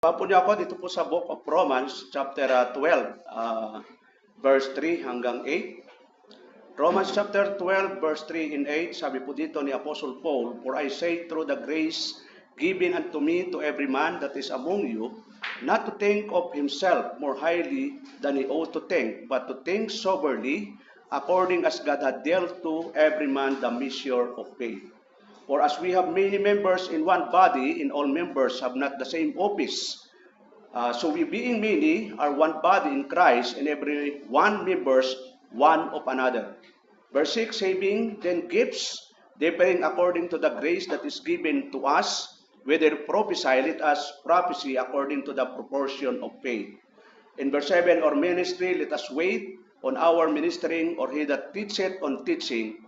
Po niyo ako dito po sa Book of Romans, chapter 12, verse 3 hanggang 8. Romans chapter 12, verse 3 and 8, sabi po dito ni Apostle Paul, "For I say through the grace given unto me to every man that is among you, not to think of himself more highly than he ought to think, but to think soberly, according as God hath dealt to every man the measure of faith. For as we have many members in one body, and all members have not the same office, so we being many are one body in Christ, and every one members one of another." Verse 6, having then gifts, differing according to the grace that is given to us, whether prophesy, let us prophesy according to the proportion of faith. In verse 7, or ministry, let us wait on our ministering, or he that teacheth on teaching.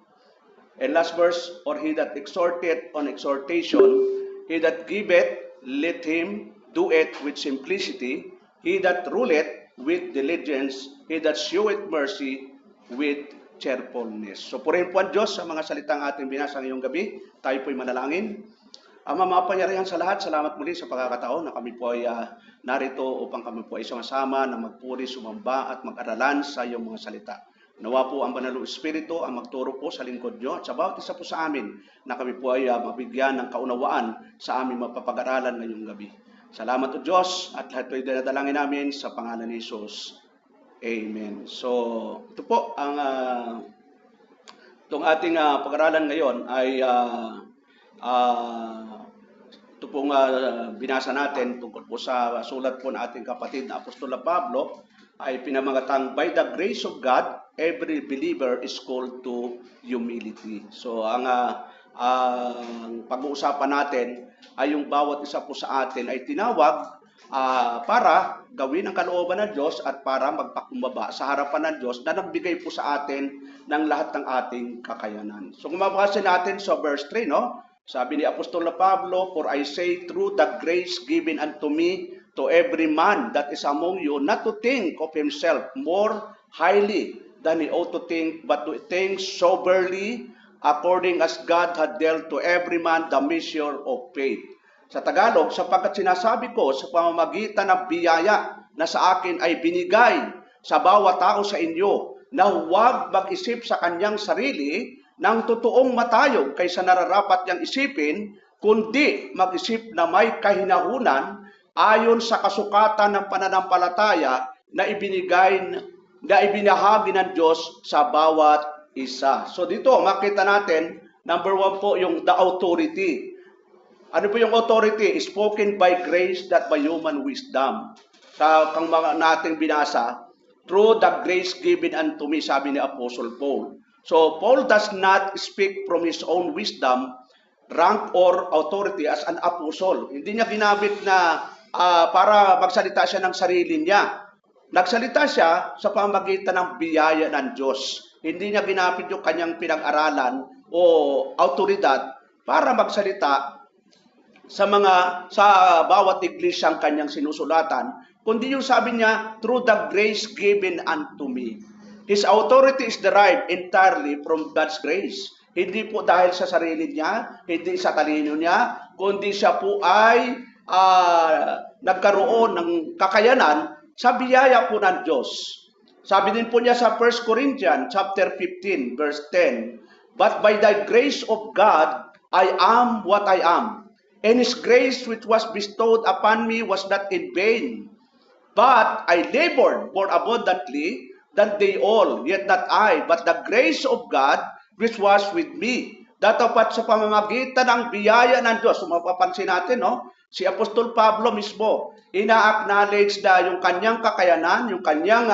And last verse, or he that exhorteth on exhortation, he that giveth, let him do it with simplicity, he that ruleth with diligence, he that sheweth mercy with cheerfulness. So purihin po ang Diyos sa mga salitang ating binasa ngayong gabi. Tayo po'y manalangin. Ama, mapangyarihan sa lahat, salamat muli sa pagkakataon na kami po ay narito upang kami po ay sama-sama na magpuri, sumamba at mag-aralan sa iyong mga salita. Nawa po ang Banal na Espiritu ang magturo po sa lingkod nyo at sa bawat isa po sa amin na kami po ay mabigyan ng kaunawaan sa aming mapapag-aralan ngayong gabi. Salamat o Diyos at lahat po'y dinadalangin namin sa pangalan ni Jesus. Amen. So, ito po ang itong ating pag-aralan ngayon ay ito pong binasa natin tungkol po sa sulat po ng ating kapatid na Apostol Pablo ay pinamangatang, by the grace of God, every believer is called to humility. So ang pag-uusapan natin ay yung bawat isa po sa atin ay tinawag para gawin ang kalooban ng Diyos at para magpakumbaba sa harapan ng Diyos na nagbigay po sa atin ng lahat ng ating kakayanan. So kung mabasa natin sa verse 3, no? Sabi ni Apostol Pablo, "For I say through the grace given unto me to every man that is among you, not to think of himself more highly than he ought to think, but to think soberly, according as God had dealt to every man the measure of faith." Sa Tagalog, sapagkat sinasabi ko sa pamamagitan ng biyaya na sa akin ay binigay sa bawat tao sa inyo, na huwag mag-isip sa kanyang sarili ng totoong matayog kaysa nararapat niyang isipin, kundi mag-isip na may kahinahunan ayon sa kasukatan ng pananampalataya na ibinahagi ng Diyos sa bawat isa. So dito, makita natin, number 1 po, yung the authority. Ano po yung authority? Spoken by grace, not by human wisdom. Sa kang mga nating binasa, through the grace given unto me, sabi ni Apostle Paul. So Paul does not speak from his own wisdom, rank, or authority as an apostle. Hindi niya ginamit na para magsalita siya ng sarili niya. Nagsalita siya sa pamamagitan ng biyaya ng Diyos. Hindi niya ginamit yung kanyang pinag-aralan o autoridad para magsalita sa bawat iglesyang kanyang sinusulatan, kundi yung sabi niya, through the grace given unto me. His authority is derived entirely from God's grace. Hindi po dahil sa sarili niya, hindi sa talino niya, kundi siya po ay nagkaroon ng kakayanan sa biyaya po ng Diyos. Sabi din po niya sa 1 Corinthians chapter 15 verse 10, "But by the grace of God I am what I am. And His grace which was bestowed upon me was not in vain. But I labored more abundantly than they all, yet not I, but the grace of God which was with me." Datapat sa pamamagitan ng biyaya ng Diyos. So, mapapansin natin, no? Si Apostol Pablo mismo, ina-acknowledge na yung kanyang kakayanan, yung kanyang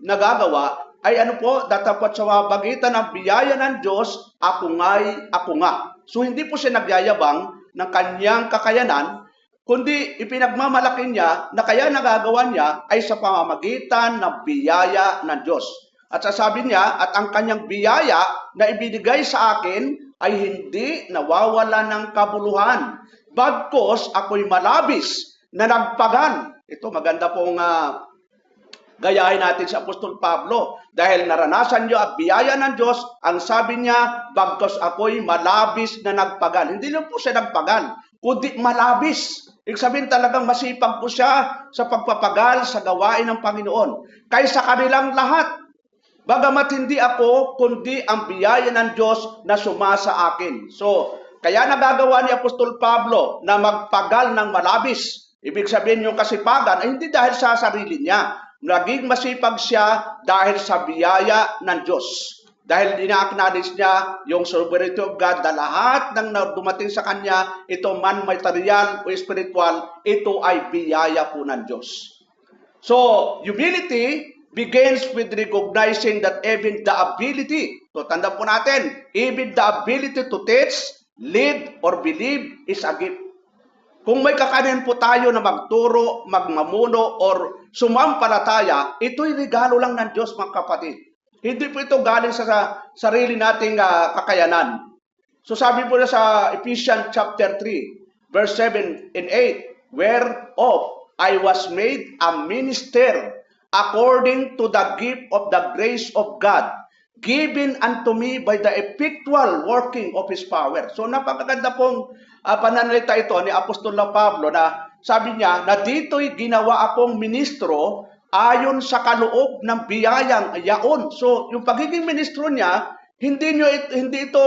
nagagawa, ay ano po, datapat sa pamamagitan ng biyaya ng Diyos, ako nga. So hindi po siya nagyayabang ng kanyang kakayanan, kundi ipinagmamalaki niya na kaya nagagawa niya ay sa pamamagitan ng biyaya ng Diyos. At sasabi niya, at ang kanyang biyaya na ibinigay sa akin ay hindi nawawala ng kabuluhan. Bagkos ako'y malabis na nagpagan. Ito maganda pong gayahin natin si Apostol Pablo. Dahil naranasan niyo ang biyaya ng Diyos, ang sabi niya, bagkos ako'y malabis na nagpagal. Hindi lang po siya nagpagal, kundi malabis. Ibig sabihin talagang masipag po siya sa pagpapagal sa gawain ng Panginoon. Kaysa kanilang lahat, bagamat hindi ako, kundi ang biyaya ng Diyos na sumasa akin. So, kaya nagagawa ni Apostol Pablo na magpagal ng malabis. Ibig sabihin yung kasipagan ay hindi dahil sa sarili niya. Naging masipag siya dahil sa biyaya ng Diyos. Dahil ina-acknowledge niya yung sovereignty of God na lahat ng dumating sa kanya, ito man material o spiritual, ito ay biyaya po ng Diyos. So, humility begins with recognizing that even the ability, so tanda po natin, even the ability to teach, lead, or believe is a gift. Kung may kakanin po tayo na magturo, magmamuno, or sumampalataya, ito'y regalo lang ng Diyos, mga kapatid. Hindi po ito galing sa sarili nating kakayanan. So sabi po na sa Ephesians chapter 3, verse 7 and 8, whereof I was made a minister according to the gift of the grace of God, given unto me by the effectual working of His power. So napakaganda pong pananalita ito ni Apostol Pablo na sabi niya na dito'y ginawa akong ministro ayon sa kaloob ng biyayang yaon. So yung pagiging ministro niya, hindi ito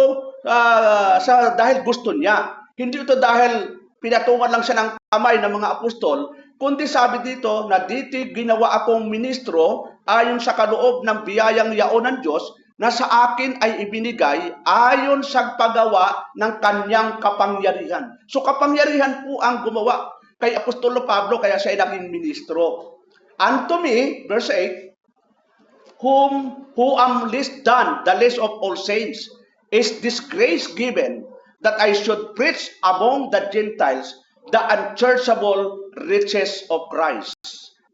dahil gusto niya. Hindi ito dahil pinatungan lang siya ng kamay ng mga apostol, kundi sabi dito na dito ginawa akong ministro ayon sa kaloob ng biyayang yaon ng Diyos na sa akin ay ibinigay ayon sa paggawa ng kanyang kapangyarihan. So kapangyarihan po ang gumawa kay Apostolo Pablo kaya siya ay naging ministro. Unto me, verse 8, who am least done, the least of all saints, is this grace given that I should preach among the Gentiles the unsearchable riches of Christ.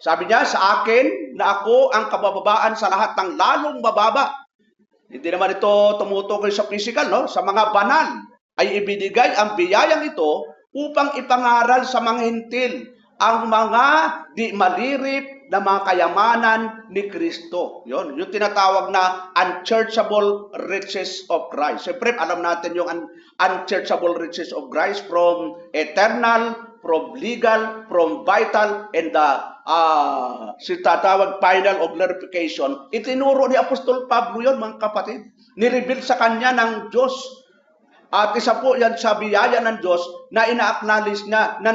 Sabi niya, sa akin na ako ang kabababaan sa lahat ng lalong mababa. Hindi naman ito tumutukoy sa physical, no? Sa mga banal ay ibinigay ang biyayang ito upang ipangaral sa mga hintil ang mga di malirip na mga kayamanan ni Kristo. Yun, yung tinatawag na unsearchable riches of Christ. Siyempre, alam natin yung unsearchable riches of Christ from eternal, from legal, from vital, and the final of glorification. Itinuro ni Apostol Pablo yun, mga kapatid. Nireveal sa kanya ng Diyos. At isa po yan sa biyaya ng Diyos na ina-acknowledge niya na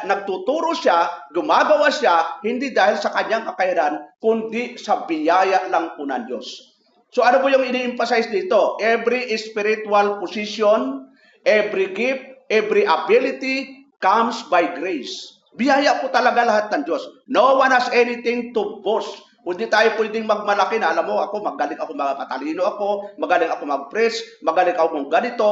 nagtuturo siya, gumagawa siya, hindi dahil sa kanyang kakayanan, kundi sa biyaya lang po ng Diyos. So ano po yung ini-emphasize dito? Every spiritual position, every gift, every ability comes by grace. Biyaya po talaga lahat ng Diyos. No one has anything to boast. Hindi tayo pwedeng magmalaki na, alam mo, ako, magaling ako, matalino ako, magaling ako mag-preach, magaling ako mong ganito.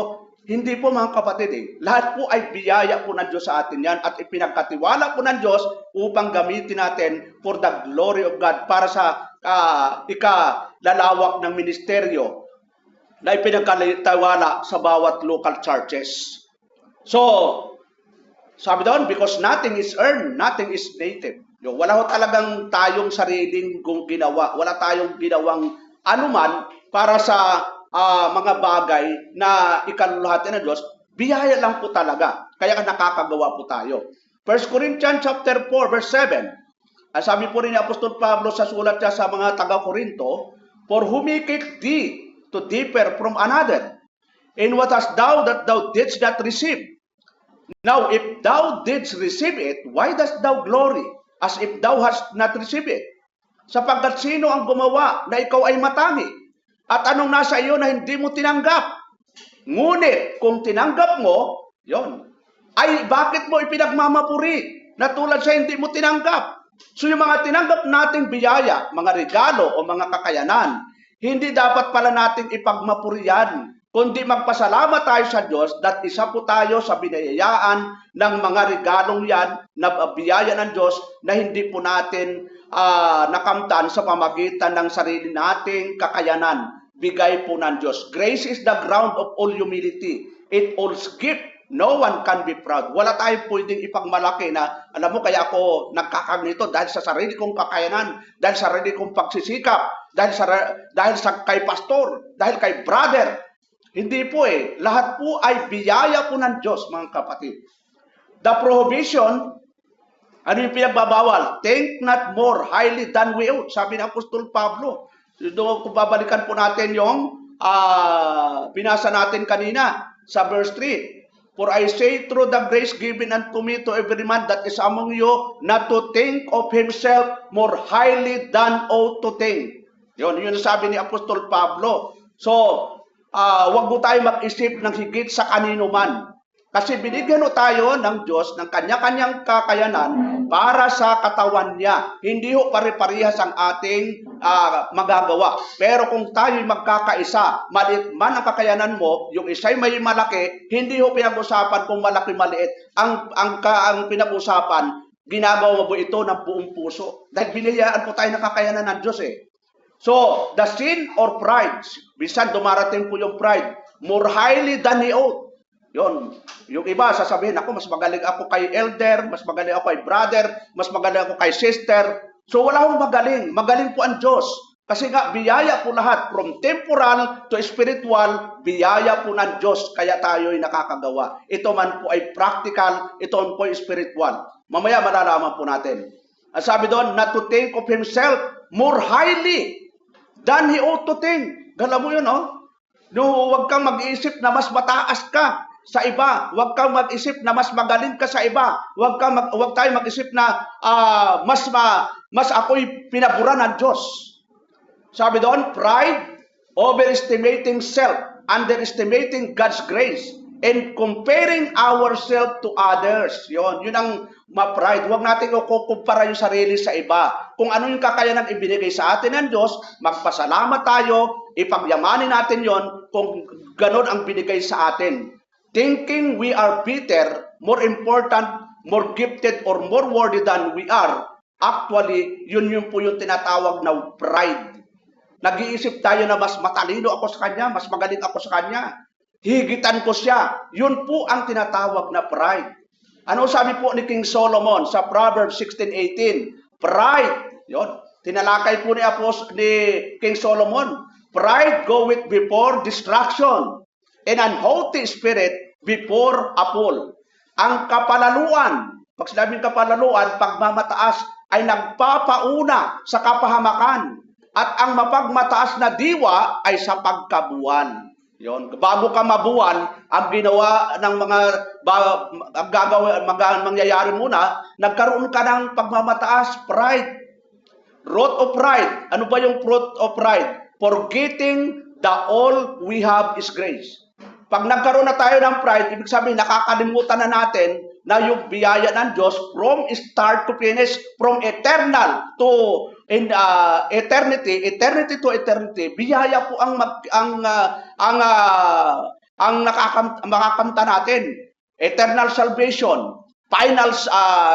Hindi po mga kapatid eh. Lahat po ay biyaya po ng Diyos sa atin yan at ipinagkatiwala po ng Diyos upang gamitin natin for the glory of God para sa ikalalawak ng ministeryo na ipinagkatiwala sa bawat local churches. So, sabi doon, because nothing is earned, nothing is native. Wala ho talagang tayong sariling ginawa. Wala tayong ginawang anuman para sa mga bagay na ikaluluhati ng Diyos. Biyaya lang po talaga. Kaya nakakagawa po tayo. 1 Corinthians chapter 4, verse 7. Sabi po rin ni Apostol Pablo sa sulat niya sa mga taga-Korinto, for who maketh thee to differ from another? In what hast thou that thou didst not receive? Now, if thou didst receive it, why dost thou glory? As if thou hast not received it. Sapagkat sino ang gumawa na ikaw ay matangi? At anong nasa iyo na hindi mo tinanggap? Ngunit kung tinanggap mo, yon, ay bakit mo ipinagmamapuri na tulad sa hindi mo tinanggap? So yung mga tinanggap nating biyaya, mga regalo o mga kakayanan, hindi dapat pala nating ipagmapuri yan, kundi magpasalamat tayo sa Diyos that isa po tayo sa binayayaan ng mga regalong yan na biyaya ng Diyos na hindi po natin nakamtan sa pamagitan ng sarili nating kakayanan. Bigay po ng Diyos. Grace is the ground of all humility. It all gift. No one can be proud. Wala tayong pwedeng ipagmalaki na, alam mo, kaya ako nagkakaganito dahil sa sarili kong kakayanan, dahil sa sarili kong pagsisikap, dahil sa kay pastor, dahil kay brother. Hindi po eh. Lahat po ay biyaya po ng Diyos, mga kapatid. The prohibition, ano yung pinagbabawal? Think not more highly than we ought. Sabi ni Apostol Pablo. Kung babalikan po natin yung binasa natin kanina sa verse 3. For I say through the grace given unto me to every man that is among you, not to think of himself more highly than ought to think. Yun sabi ni Apostol Pablo. So, wag mo tayo mag-isip ng higit sa kanino man. Kasi binigyan tayo ng Diyos ng kanya-kanyang kakayanan para sa katawan niya. Hindi ho pare-parehas ang ating magagawa. Pero kung tayo magkakaisa, maliit man ang kakayanan mo, yung isa'y may malaki, hindi ho pinag-usapan kung malaki-maliit. Ang pinag-usapan, ginagawa mo ito ng buong puso. Dahil biniyayaan po tayo ng kakayanan ng Diyos eh. So, the sin or pride, bisan dumarating po yung pride, more highly than he ought. Yun. Yung iba, sasabihin ako, mas magaling ako kay elder, mas magaling ako kay brother, mas magaling ako kay sister. So wala akong magaling. Magaling po ang Diyos. Kasi nga, biyaya po lahat. From temporal to spiritual, biyaya po ng Diyos. Kaya tayo'y nakakagawa. Ito man po ay practical, ito man po ay spiritual. Mamaya malalaman po natin. Ang sabi doon, not to think of himself more highly than he ought to think. Gala mo yun, no? No, huwag kang mag-iisip na mas mataas ka sa iba. Huwag kang mag-isip na mas magaling ka sa iba. Huwag tayo mag-isip na mas ako'y pinabura ng Diyos. Sabi doon, pride, overestimating self, underestimating God's grace, and comparing ourselves to others. Yun ang ma-pride. Huwag natin kukumpara yung sarili sa iba. Kung ano yung kakayanan ibinigay sa atin ng Diyos, magpasalamat tayo, ipagyamanin natin yon kung ganon ang binigay sa atin. Thinking we are better, more important, more gifted, or more worthy than we are, actually, yun po yung tinatawag na pride. Nag-iisip tayo na mas matalino ako sa kanya, mas magaling ako sa kanya. Higitan ko siya. Yun po ang tinatawag na pride. Ano sabi po ni King Solomon sa Proverbs 16:18? Pride. Yun. Tinalakay po ni King Solomon. Pride goeth before destruction, and an haughty spirit before a fall. Ang kapalaluan, pag sinabing kapalaluan, pagmamataas ay nagpapauna sa kapahamakan. At ang mapagmataas na diwa ay sa pagkabuwan. Yon, bago ka mabuwan, ang ginawa ng mangyayari muna, nagkaroon ka ng pagmamataas, pride. Root of pride. Ano ba yung root of pride? Forgetting that all we have is grace. Pag nagkaroon na tayo ng pride, ibig sabihin, nakakalimutan na natin na yung biyaya ng Diyos from start to finish, from eternal to eternity to eternity, biyaya po ang makakamta natin. Eternal salvation, final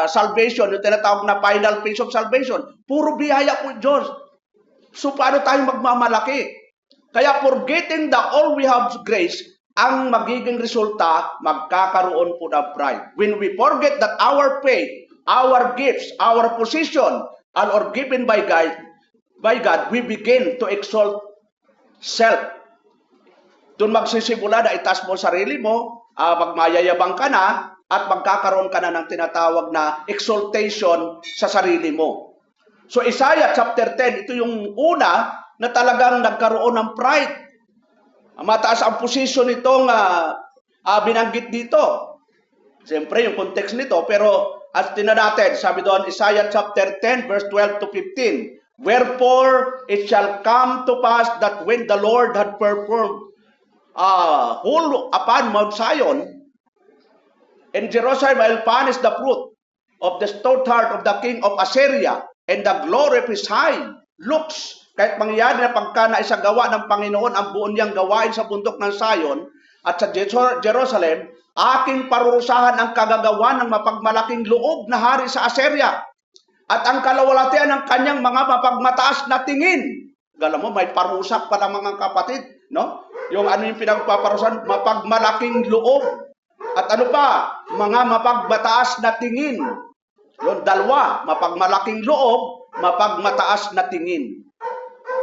salvation, yung tinatawag na final phase of salvation, puro biyaya po Diyos. So paano tayo magmamalaki? Kaya forgetting that all we have grace, ang magiging resulta, magkakaroon po ng pride. When we forget that our faith, our gifts, our position, are given by God, we begin to exalt self. Doon magsisimula na itaas mo sarili mo, magmayayabang ka na, at magkakaroon ka na ng tinatawag na exaltation sa sarili mo. So Isaiah chapter 10, ito yung una na talagang nagkaroon ng pride. Mataas ang posisyon nitong binanggit dito. Siyempre, yung context nito, pero at tinan natin, sabi doon, Isaiah chapter 10, verse 12 to 15. Wherefore it shall come to pass that when the Lord had performed whole upon Mount Zion, in Jerusalem I will punish the fruit of the stout heart of the king of Assyria, and the glory of his high looks. Kahit mangyayari na pagka naisagawa ng Panginoon ang buon niyang gawain sa bundok ng Zion at sa Jerusalem, aking parurusahan ang kagagawa ng mapagmalaking loob na hari sa Assyria at ang kalawalatian ng kanyang mga mapagmataas na tingin. Alam mo, may parusak pa ng mga kapatid, no? Yung ano yung pinagpaparusahan, mapagmalaking loob. At ano pa? Mga mapagmataas na tingin. Yung dalawa, mapagmalaking loob, mapagmataas na tingin.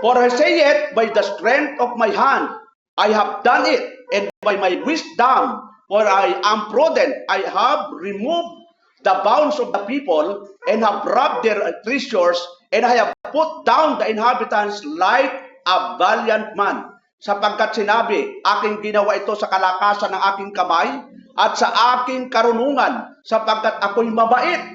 For I say it by the strength of my hand, I have done it, and by my wisdom, for I am prudent, I have removed the bounds of the people, and have robbed their treasures, and I have put down the inhabitants like a valiant man. Sapagkat sinabi, aking ginawa ito sa kalakasan ng aking kamay, at sa aking karunungan, sapagkat ako'y mabait.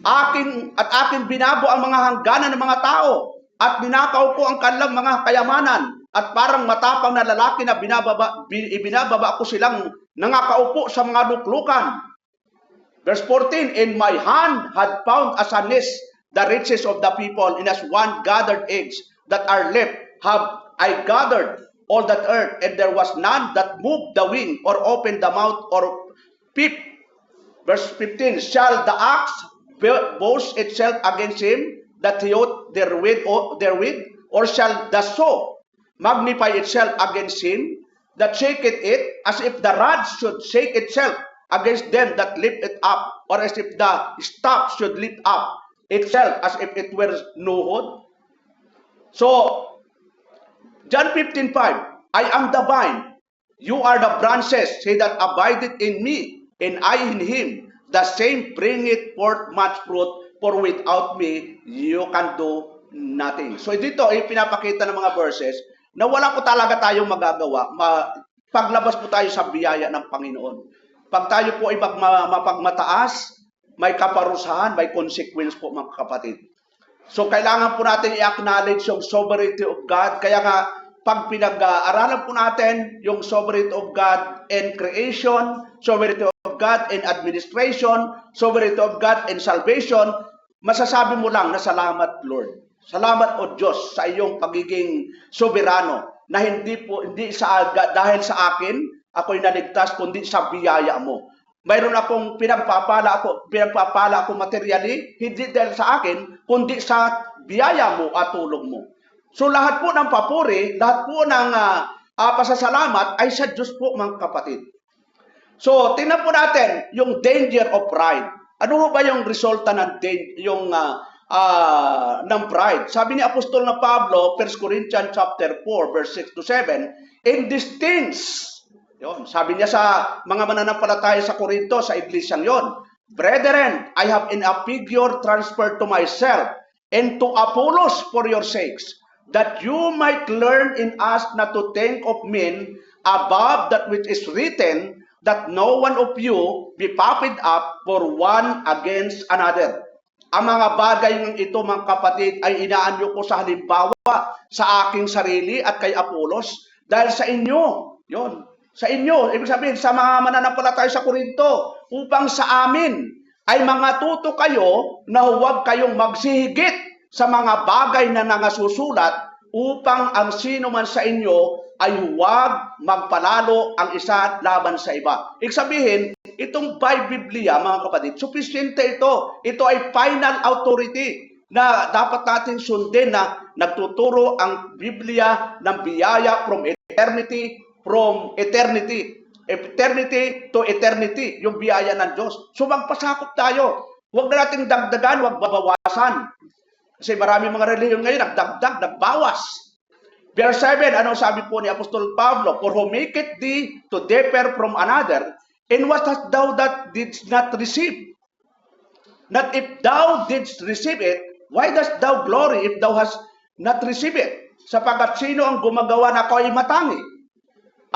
Aking binabo ang mga hangganan ng mga tao, at ninakaw ko ang kanilang mga kayamanan, at parang matapang na lalaki na ibinababa ko silang nangakaupo sa mga luklukan. Verse 14, and my hand had found as a nest the riches of the people, and as one gathered eggs that are left, have I gathered all that earth, and there was none that moved the wing, or opened the mouth, or peep. Verse 15, shall the ox boast itself against him that he ought therewith, or shall the sow magnify itself against him that shaketh it, as if the rod should shake itself against them that lift it up, or as if the staff should lift up itself as if it were nohod? So, John 15:5, I am the vine, you are the branches, he that abideth in me, and I in him, the same bringeth forth much fruit, for without me, you can do nothing. So dito ay pinapakita ng mga verses na wala po talaga tayong magagawa paglabas po tayo sa biyaya ng Panginoon. Pag tayo po ay mapagmataas, may kaparusahan, may consequence po mga kapatid. So kailangan po natin i-acknowledge yung sovereignty of God. Kaya nga, pag pinag-aaralan po natin yung sovereignty of God and creation, sovereignty of God and administration, sovereignty of God and salvation, masasabi mo lang na salamat Lord. Salamat o Diyos sa iyong pagiging soberano na hindi dahil sa akin ako'y naligtas kundi sa biyaya mo. Mayroon akong pinagpapala ako materially, hindi dahil sa akin kundi sa biyaya mo at tulong mo. So lahat po ng papuri, lahat po ng pasasalamat ay sa Diyos po mga kapatid. So tingnan po natin yung danger of pride. Ano ba yung resulta ng ng pride? Sabi ni Apostol na Pablo, 1 Corinthians chapter 4 verse 6 to 7, in these things, yun, sabi niya sa mga mananampalataya sa Corinto, sa iglesyang yon, brethren, I have in a figure transferred to myself and to Apollos for your sakes, that you might learn in us not to think of men above that which is written, that no one of you be puffed up for one against another. Ang mga bagay ng ito mga kapatid ay inaanyo ko sa halimbawa sa aking sarili at kay Apollos dahil sa inyo. Yon, sa inyo, ibig sabihin sa mga mananampalataya sa Corinto, upang sa amin ay mga tuto kayo na huwag kayong magsihigit sa mga bagay na nangasusulat, upang ang sino man sa inyo ay huwag magpalalo ang isa laban sa iba. Ibig sabihin, itong Biblia, mga kapatid, sufisyente ito. Ito ay final authority na dapat natin sundin na nagtuturo ang Biblia ng biyaya from eternity to eternity, yung biyaya ng Diyos. So magpasakop tayo. Huwag na nating dagdagan, huwag babawasan. Kasi marami mga relihiyon ngayon, nagdagdag, nagbawas. Verse 7, ano sabi po ni Apostol Pablo? For who maketh thee to differ from another, and what hast thou that didst not receive? Not if thou didst receive it, why dost thou glory if thou hast not received it? Sapagkat sino ang gumagawa na ako ay matangi?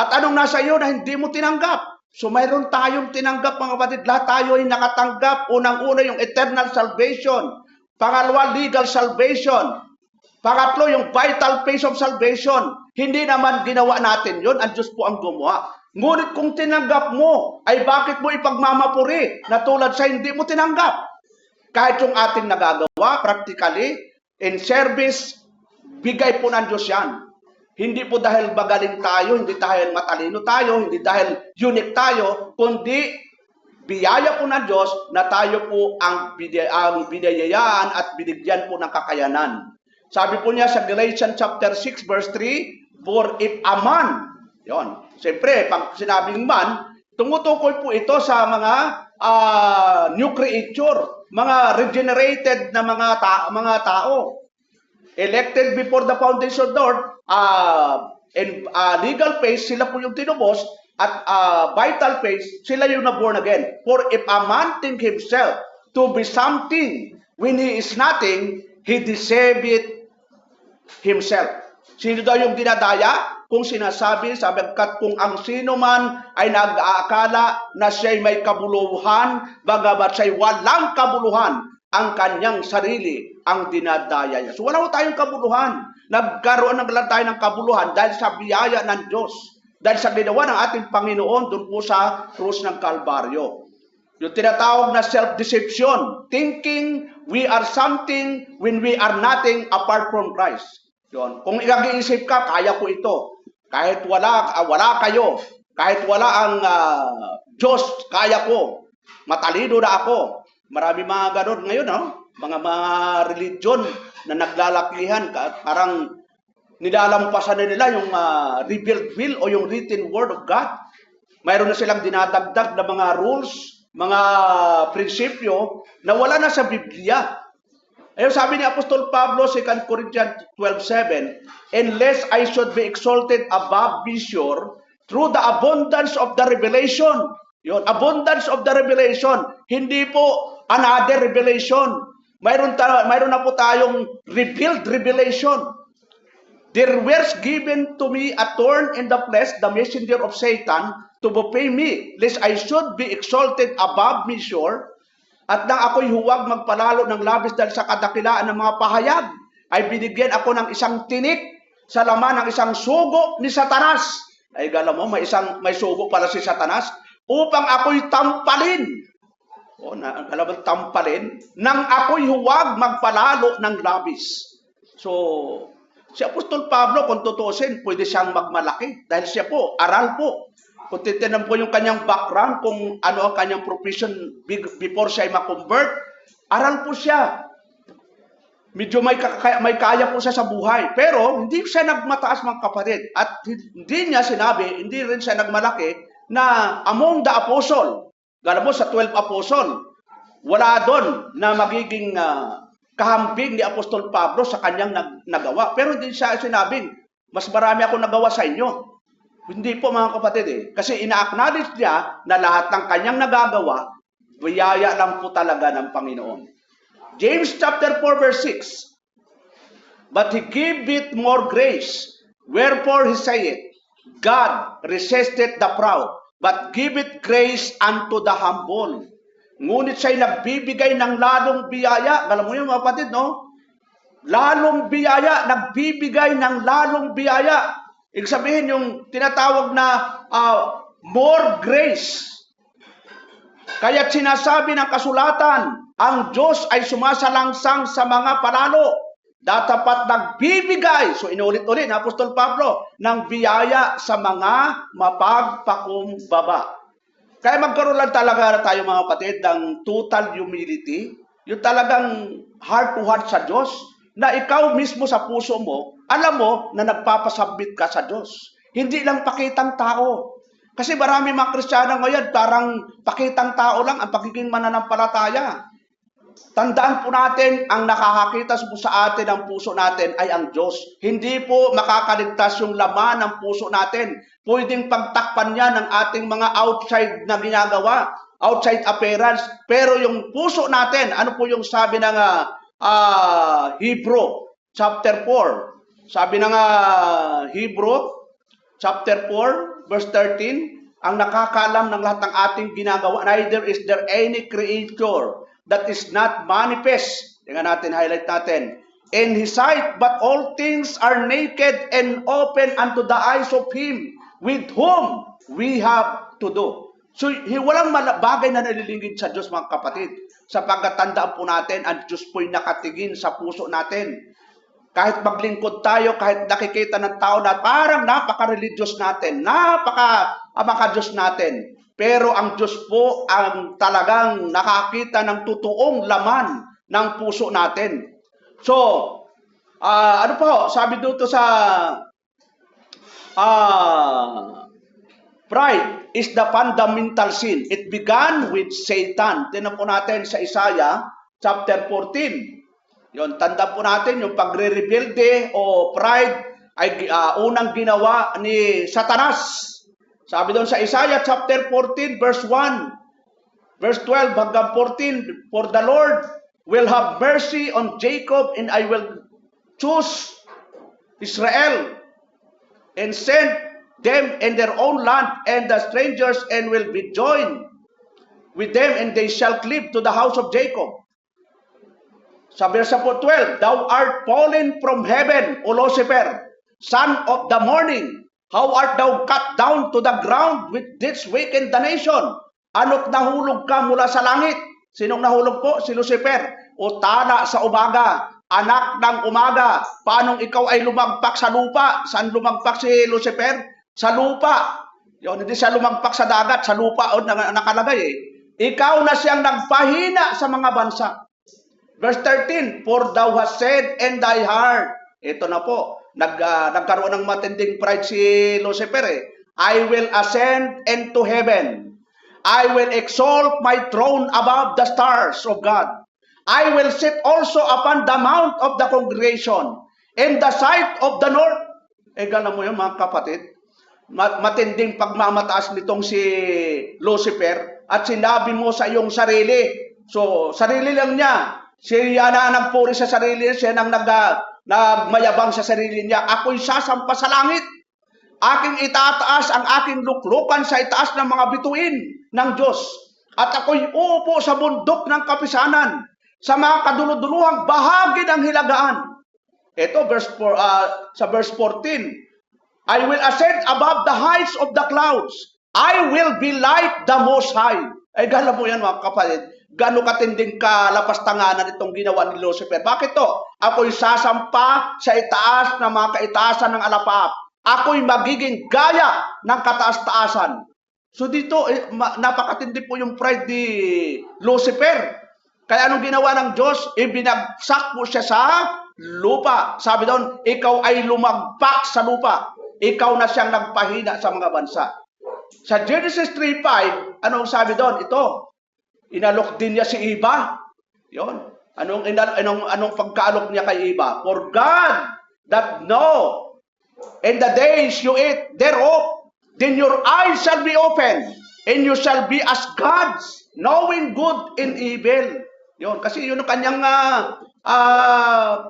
At anong nasa iyo na hindi mo tinanggap? So mayroon tayong tinanggap mga kapatid. Lahat tayo ay nakatanggap. Unang-una yung eternal salvation. Pangalawa, legal salvation. Pangatlo, yung vital phase of salvation. Hindi naman ginawa natin yun. Ang Diyos po ang gumawa. Ngunit kung tinanggap mo, ay bakit mo ipagmamapuri na tulad sa hindi mo tinanggap? Kahit yung ating nagagawa, practically, in service, bigay po ng Diyos yan. Hindi po dahil magaling tayo, hindi dahil matalino tayo, hindi dahil unique tayo, kundi biyaya po ng Diyos na tayo po ang binayayaan at binigyan po ng kakayanan. Sabi po niya sa Galatians chapter 6 verse 3, for if a man, yon, siyempre, pag sinabing man, tumutukoy po ito sa mga new creature, mga regenerated na mga tao. Elected before the foundation of the world, In legal phase, sila po yung tinubos, at vital phase, sila yung na-born again. For if a man think himself to be something when he is nothing, he deceive it himself. Sino daw yung dinadaya? Kung sinasabi, sabagkat kung ang sino man ay nag-aakala na siya'y may kabuluhan, bagamat siya'y walang kabuluhan, ang kanyang sarili ang dinadaya niya. So wala tayong kabuluhan. Nagkaroon ng lang tayo ng kabuluhan dahil sa biyaya ng Diyos. Dahil sa ginawa ng ating Panginoon doon po sa krus ng Kalbaryo. Yung tinatawag na self-deception. Thinking we are something when we are nothing apart from Christ. Yun. Kung nag-iisip ka, kaya ko ito. Kahit wala kayo. Kahit wala ang Diyos, kaya ko. Matalino na ako. Marami mga ganun ngayon, no? Mga religion na naglalakihan, parang nilalampasan na nila yung revealed will o yung written word of God. Mayroon na silang dinadagdag na mga rules, mga prinsipyo na wala na sa Biblia. Ayun sabi ni Apostol Pablo, 2 Corinthians 12:7, unless I should be exalted above measure through the abundance of the revelation. Yun, abundance of the revelation. Hindi po another revelation. Mayroon na po tayong revealed revelation. There was given to me a thorn in the flesh, the messenger of Satan, to buffet me, lest I should be exalted above measure, at nang ako'y huwag magpalalo ng labis dahil sa kadakilaan ng mga pahayag, ay binigyan ako ng isang tinik sa laman ng isang sugo ni Satanas. Ay gala mo, may sugo pala si Satanas, upang ako'y tampalin. O, alam mo, tampalin, nang ako'y huwag magpalalo ng labis. So, si Apostol Pablo, kung tutusin, pwede siyang magmalaki. Dahil siya po, aral po. Kung titinan po yung kanyang background, kung ano ang kanyang profession before siya ay makonvert, aral po siya. Medyo may kaya po siya sa buhay. Pero, hindi siya nagmataas mga kapatid. At hindi niya sinabi, hindi rin siya nagmalaki, na among the apostle, gala mo sa 12 apostle, wala doon na magiging kahambing ni Apostol Pablo sa kanyang nagawa. Pero hindi siya sinabing, mas marami ako nagawa sa inyo. Hindi po mga kapatid Kasi ina-acknowledge niya na lahat ng kanyang nagagawa, biyaya lang po talaga ng Panginoon. James chapter 4 verse 6, but he giveth more grace, wherefore he saith, God resisteth the proud, but giveth grace unto the humble. Ngunit siya'y nagbibigay ng lalong biyaya. Alam mo yun mga kapatid, no? Lalong biyaya, nagbibigay ng lalong biyaya. Ibig sabihin yung tinatawag na more grace. Kaya't sinasabi ng kasulatan, ang Diyos ay sumasalangsang sa mga panalo. Datapat nagbibigay, so inulit-ulit na Apostol Pablo, ng biyaya sa mga mapagpakumbaba. Kaya magkaroon lang talaga tayo mga kapatid ng total humility, yung talagang heart to heart sa Diyos, na ikaw mismo sa puso mo, alam mo na nagpapasubmit ka sa Diyos. Hindi lang pakitang tao. Kasi marami mga Kristiyano ngayon, parang pakitang tao lang ang pagiging mananampalataya. Tandaan po natin, ang nakakakita po sa atin ng puso natin ay ang Diyos. Hindi po makakaligtas yung laman ng puso natin. Pwedeng pagtakpan niya ng ating mga outside na ginagawa, outside appearance. Pero yung puso natin, ano po yung sabi ng Hebrew chapter 4? Sabi ng Hebrew chapter 4 verse 13, ang nakakaalam ng lahat ng ating ginagawa, neither is there any creature that is not manifest. Tingnan natin, highlight natin. In His sight, but all things are naked and open unto the eyes of Him with whom we have to do. So, walang bagay na nalilingid sa Diyos mga kapatid. Sapagkat tandaan po natin, ang Diyos po'y nakatingin sa puso natin. Kahit maglingkod tayo, kahit nakikita ng tao na parang napaka-religious natin, napaka-Diyos natin. Pero ang Diyos po ang talagang nakakita ng totoong laman ng puso natin. So, ano po, sabi dito sa pride is the fundamental sin. It began with Satan. Tingnan po natin sa Isaiah chapter 14. Yon, tanda po natin yung pagre-rebelde o pride ay unang ginawa ni Satanas. Sabi doon sa Isaiah chapter 14 verse 1, verse 12 hanggang 14, "For the Lord will have mercy on Jacob, and I will choose Israel and send them in their own land and the strangers, and will be joined with them, and they shall cleave to the house of Jacob." Sa verse 12, "Thou art fallen from heaven, O Lucifer, son of the morning. How art thou cut down to the ground with this weaken the nation?" Ano't nahulog ka mula sa langit? Sinong nahulog po? Si Lucifer. O tala sa umaga, anak ng umaga. Paanong ikaw ay lumagpak sa lupa? Saan lumagpak si Lucifer? Sa lupa. Yun, hindi siya lumagpak sa dagat, sa lupa o nakalagay eh. Ikaw na siyang nagpahina sa mga bansa. Verse 13, "For thou hast said in thy heart," ito na po, nagkaroon ng matinding pride si Lucifer eh. "I will ascend into heaven. I will exalt my throne above the stars of God. I will sit also upon the mount of the congregation in the sight of the north." Gala mo yun mga kapatid. Matinding pagmamataas nitong si Lucifer, at sinabi mo sa iyong sarili. So, sarili lang niya. Siya na nagpuri sa sarili, siya nang nagmayabang sa sarili niya. "Ako'y sasampa sa langit. Aking itataas ang aking luklukan sa itaas ng mga bituin ng Diyos. At ako'y uupo sa bundok ng kapisanan, sa mga kaduluduluhang bahagi ng hilagaan." Ito, sa verse 14, "I will ascend above the heights of the clouds. I will be like the Most High." Gala mo yan mga kapatid. Gano'ng katinding kalapastanganan itong ginawa ni Lucifer. Bakit to? "Ako'y sasampa sa itaas ng mga kaitaasan ng alapaap. Ako'y magiging gaya ng kataas-taasan." So dito, napakatindi po yung pride ni Lucifer. Kaya anong ginawa ng Diyos? Ibinagsak mo siya sa lupa. Sabi doon, ikaw ay lumagpak sa lupa. Ikaw na siyang nagpahina sa mga bansa. Sa Genesis 3:5, anong sabi doon? Ito, inalok din niya si Eva. Yon. Anong pagkaalok niya kay Eva? "For God that know, in the days you eat thereof, then your eyes shall be opened, and you shall be as gods, knowing good and evil." Yon. Kasi yun ang kanyang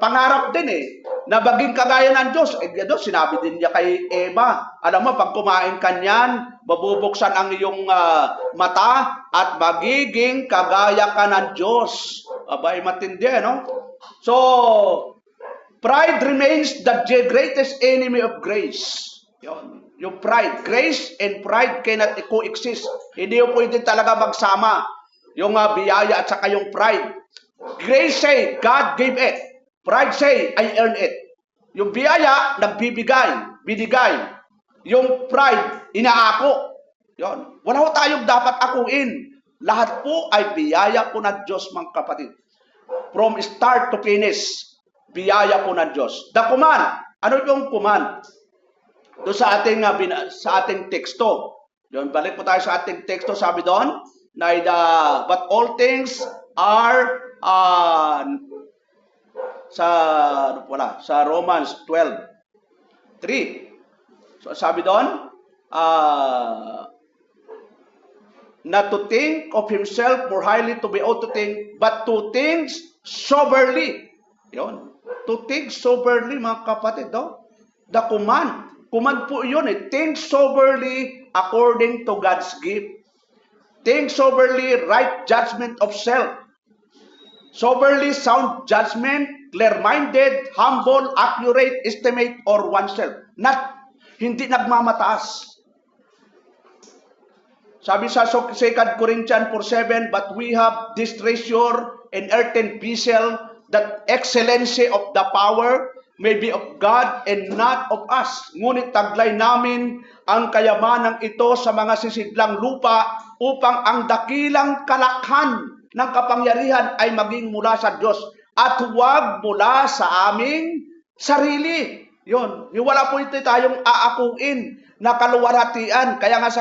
pangarap din eh, na maging kagaya ng Diyos. Sinabi din niya kay Eva, alam mo, pag kumain ka niyan, mabubuksan ang iyong mata at magiging kagaya ka ng Diyos. Abay, matindi, no? So, pride remains the greatest enemy of grace. Yun. Yung pride. Grace and pride cannot coexist. Hindi yung pwede talaga magsama. Yung biyaya at saka yung pride. Grace say, God gave it. Pride say, I earned it. Yung biyaya, nagbibigay, binigay. Yung pride, inaako. Yun. Wala ho tayong dapat akuin. Lahat po ay biyaya po ng Diyos, mga kapatid. From start to finish, biyaya po ng Diyos. The command. Ano yung command? Doon sa ating teksto. Yun, balik po tayo sa ating teksto. Sabi doon, but all things are sa Romans 12:3. So sabi doon, not to think of himself more highly to be ought to think, but to think soberly. Yun. To think soberly, mga kapatid, no? The command. Command po yun eh. Think soberly according to God's gift. Think soberly, right judgment of self. Soberly, sound judgment, clear-minded, humble, accurate estimate or oneself. Hindi nagmamataas. Sabi sa 2 Corinthians 4:7, but we have this treasure in earthen vessel, that excellency of the power may be of God and not of us. Ngunit taglay namin ang kayamanang ito sa mga sisidlang lupa upang ang dakilang kalakhan ng kapangyarihan ay maging mula sa Diyos at huwag mula sa aming sarili. Yun. Wala po ito tayong aakuin na kaluwalhatian. Kaya nga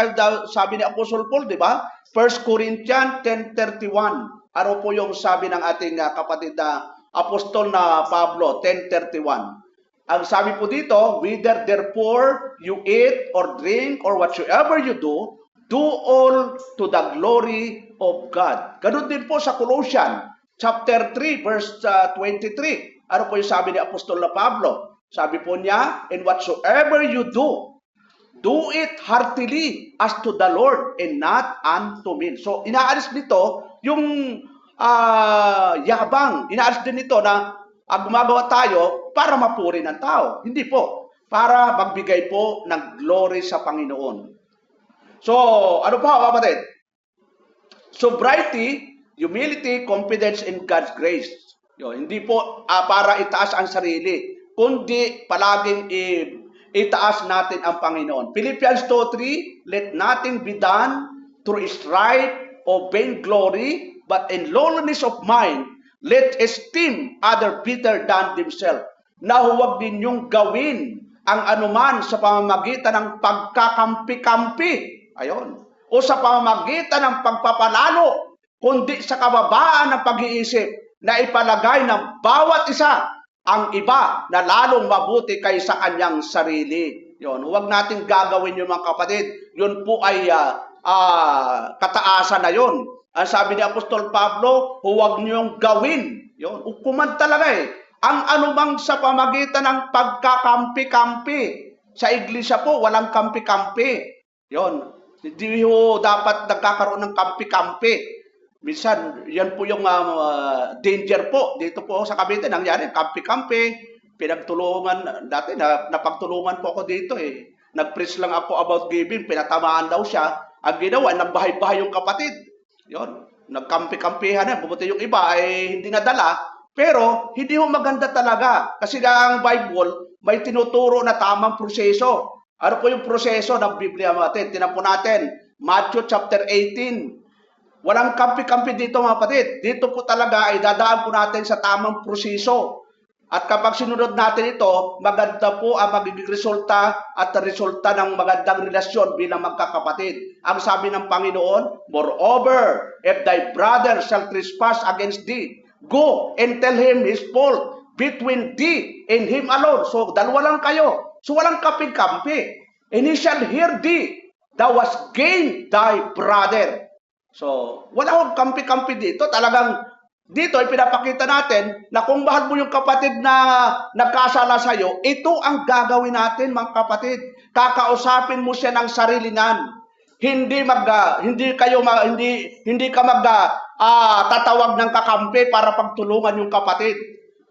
sabi ni Apostle Paul, di ba? 1 Corinthians 10:31. Ano po yung sabi ng ating kapatid na Apostol na Pablo, 10:31. Ang sabi po dito, whether therefore you eat or drink or whatsoever you do all to the glory of God. Ganun din po sa Colossians chapter 3 verse 23. Ano po yung sabi ni Apostol na Pablo? Sabi po niya, and whatsoever you do it heartily as to the Lord and not unto men. So inaalis dito yung yabang. Inaalis din nito na gumagawa tayo para mapuri ng tao. Hindi po. Para magbigay po ng glory sa Panginoon. So, ano pa kapatid? Sobriety, humility, confidence in God's grace. Hindi po para itaas ang sarili, kundi palaging itaas natin ang Panginoon. Philippians 2:3, let nothing be done through strife or vainglory, but in lowliness of mind, let esteem other better than themselves. Na huwag ninyong gawin ang anuman sa pamamagitan ng pagkakampi-kampi. Ayon. O sa pamamagitan ng pagpapalalo, kundi sa kababaan ng pag-iisip na ipalagay ng bawat isa ang iba na lalong mabuti kaysa kanyang sarili. Yon, huwag nating gagawin yung mga kapatid. Yun po ay kataasan na yon. Ang sabi ni Apostol Pablo, huwag niyong gawin. Yon, ukuman talaga eh. Ang anumang sa pamagitan ng pagkakampi-kampi. Sa iglesia po, walang kampi-kampi. Yon, hindi ho dapat nagkakaroon ng kampi-kampi. Minsan, yan po yung danger po. Dito po sa Cavite, nangyari, kampi-kampi, pinagtulungan. Dati, napagtulungan po ako dito eh. Nag-preach lang ako about giving, pinatamaan daw siya. Ang ginawa, nagbahay-bahay yung kapatid. Yon, nagkampi-kampihan na. Bubuti yung iba ay hindi nadala. Pero, hindi ho maganda talaga. Kasi ang Bible, may tinuturo na tamang proseso. Ano po yung proseso ng Biblia natin? Tinan po natin, Matthew chapter 18. Walang kampi-kampi dito mga kapatid. Dito po talaga ay dadaan po natin sa tamang proseso. At kapag sinunod natin ito, maganda po ang magiging resulta at resulta ng magandang relasyon bilang magkakapatid. Ang sabi ng Panginoon, moreover, if thy brother shall trespass against thee, go and tell him his fault between thee and him alone. So, dalawa lang kayo. So, walang kampi-kampi. And he shall hear thee, thou hast gained thy brother. So, wala akong kampi-kampi dito. Talagang dito ay pinapakita natin na kung mahal mo yung kapatid na nagkasala sa iyo, ito ang gagawin natin mga kapatid. Kakausapin mo siya ng sarilinan. Hindi ka tatawag ng kakampi para pagtulungan yung kapatid.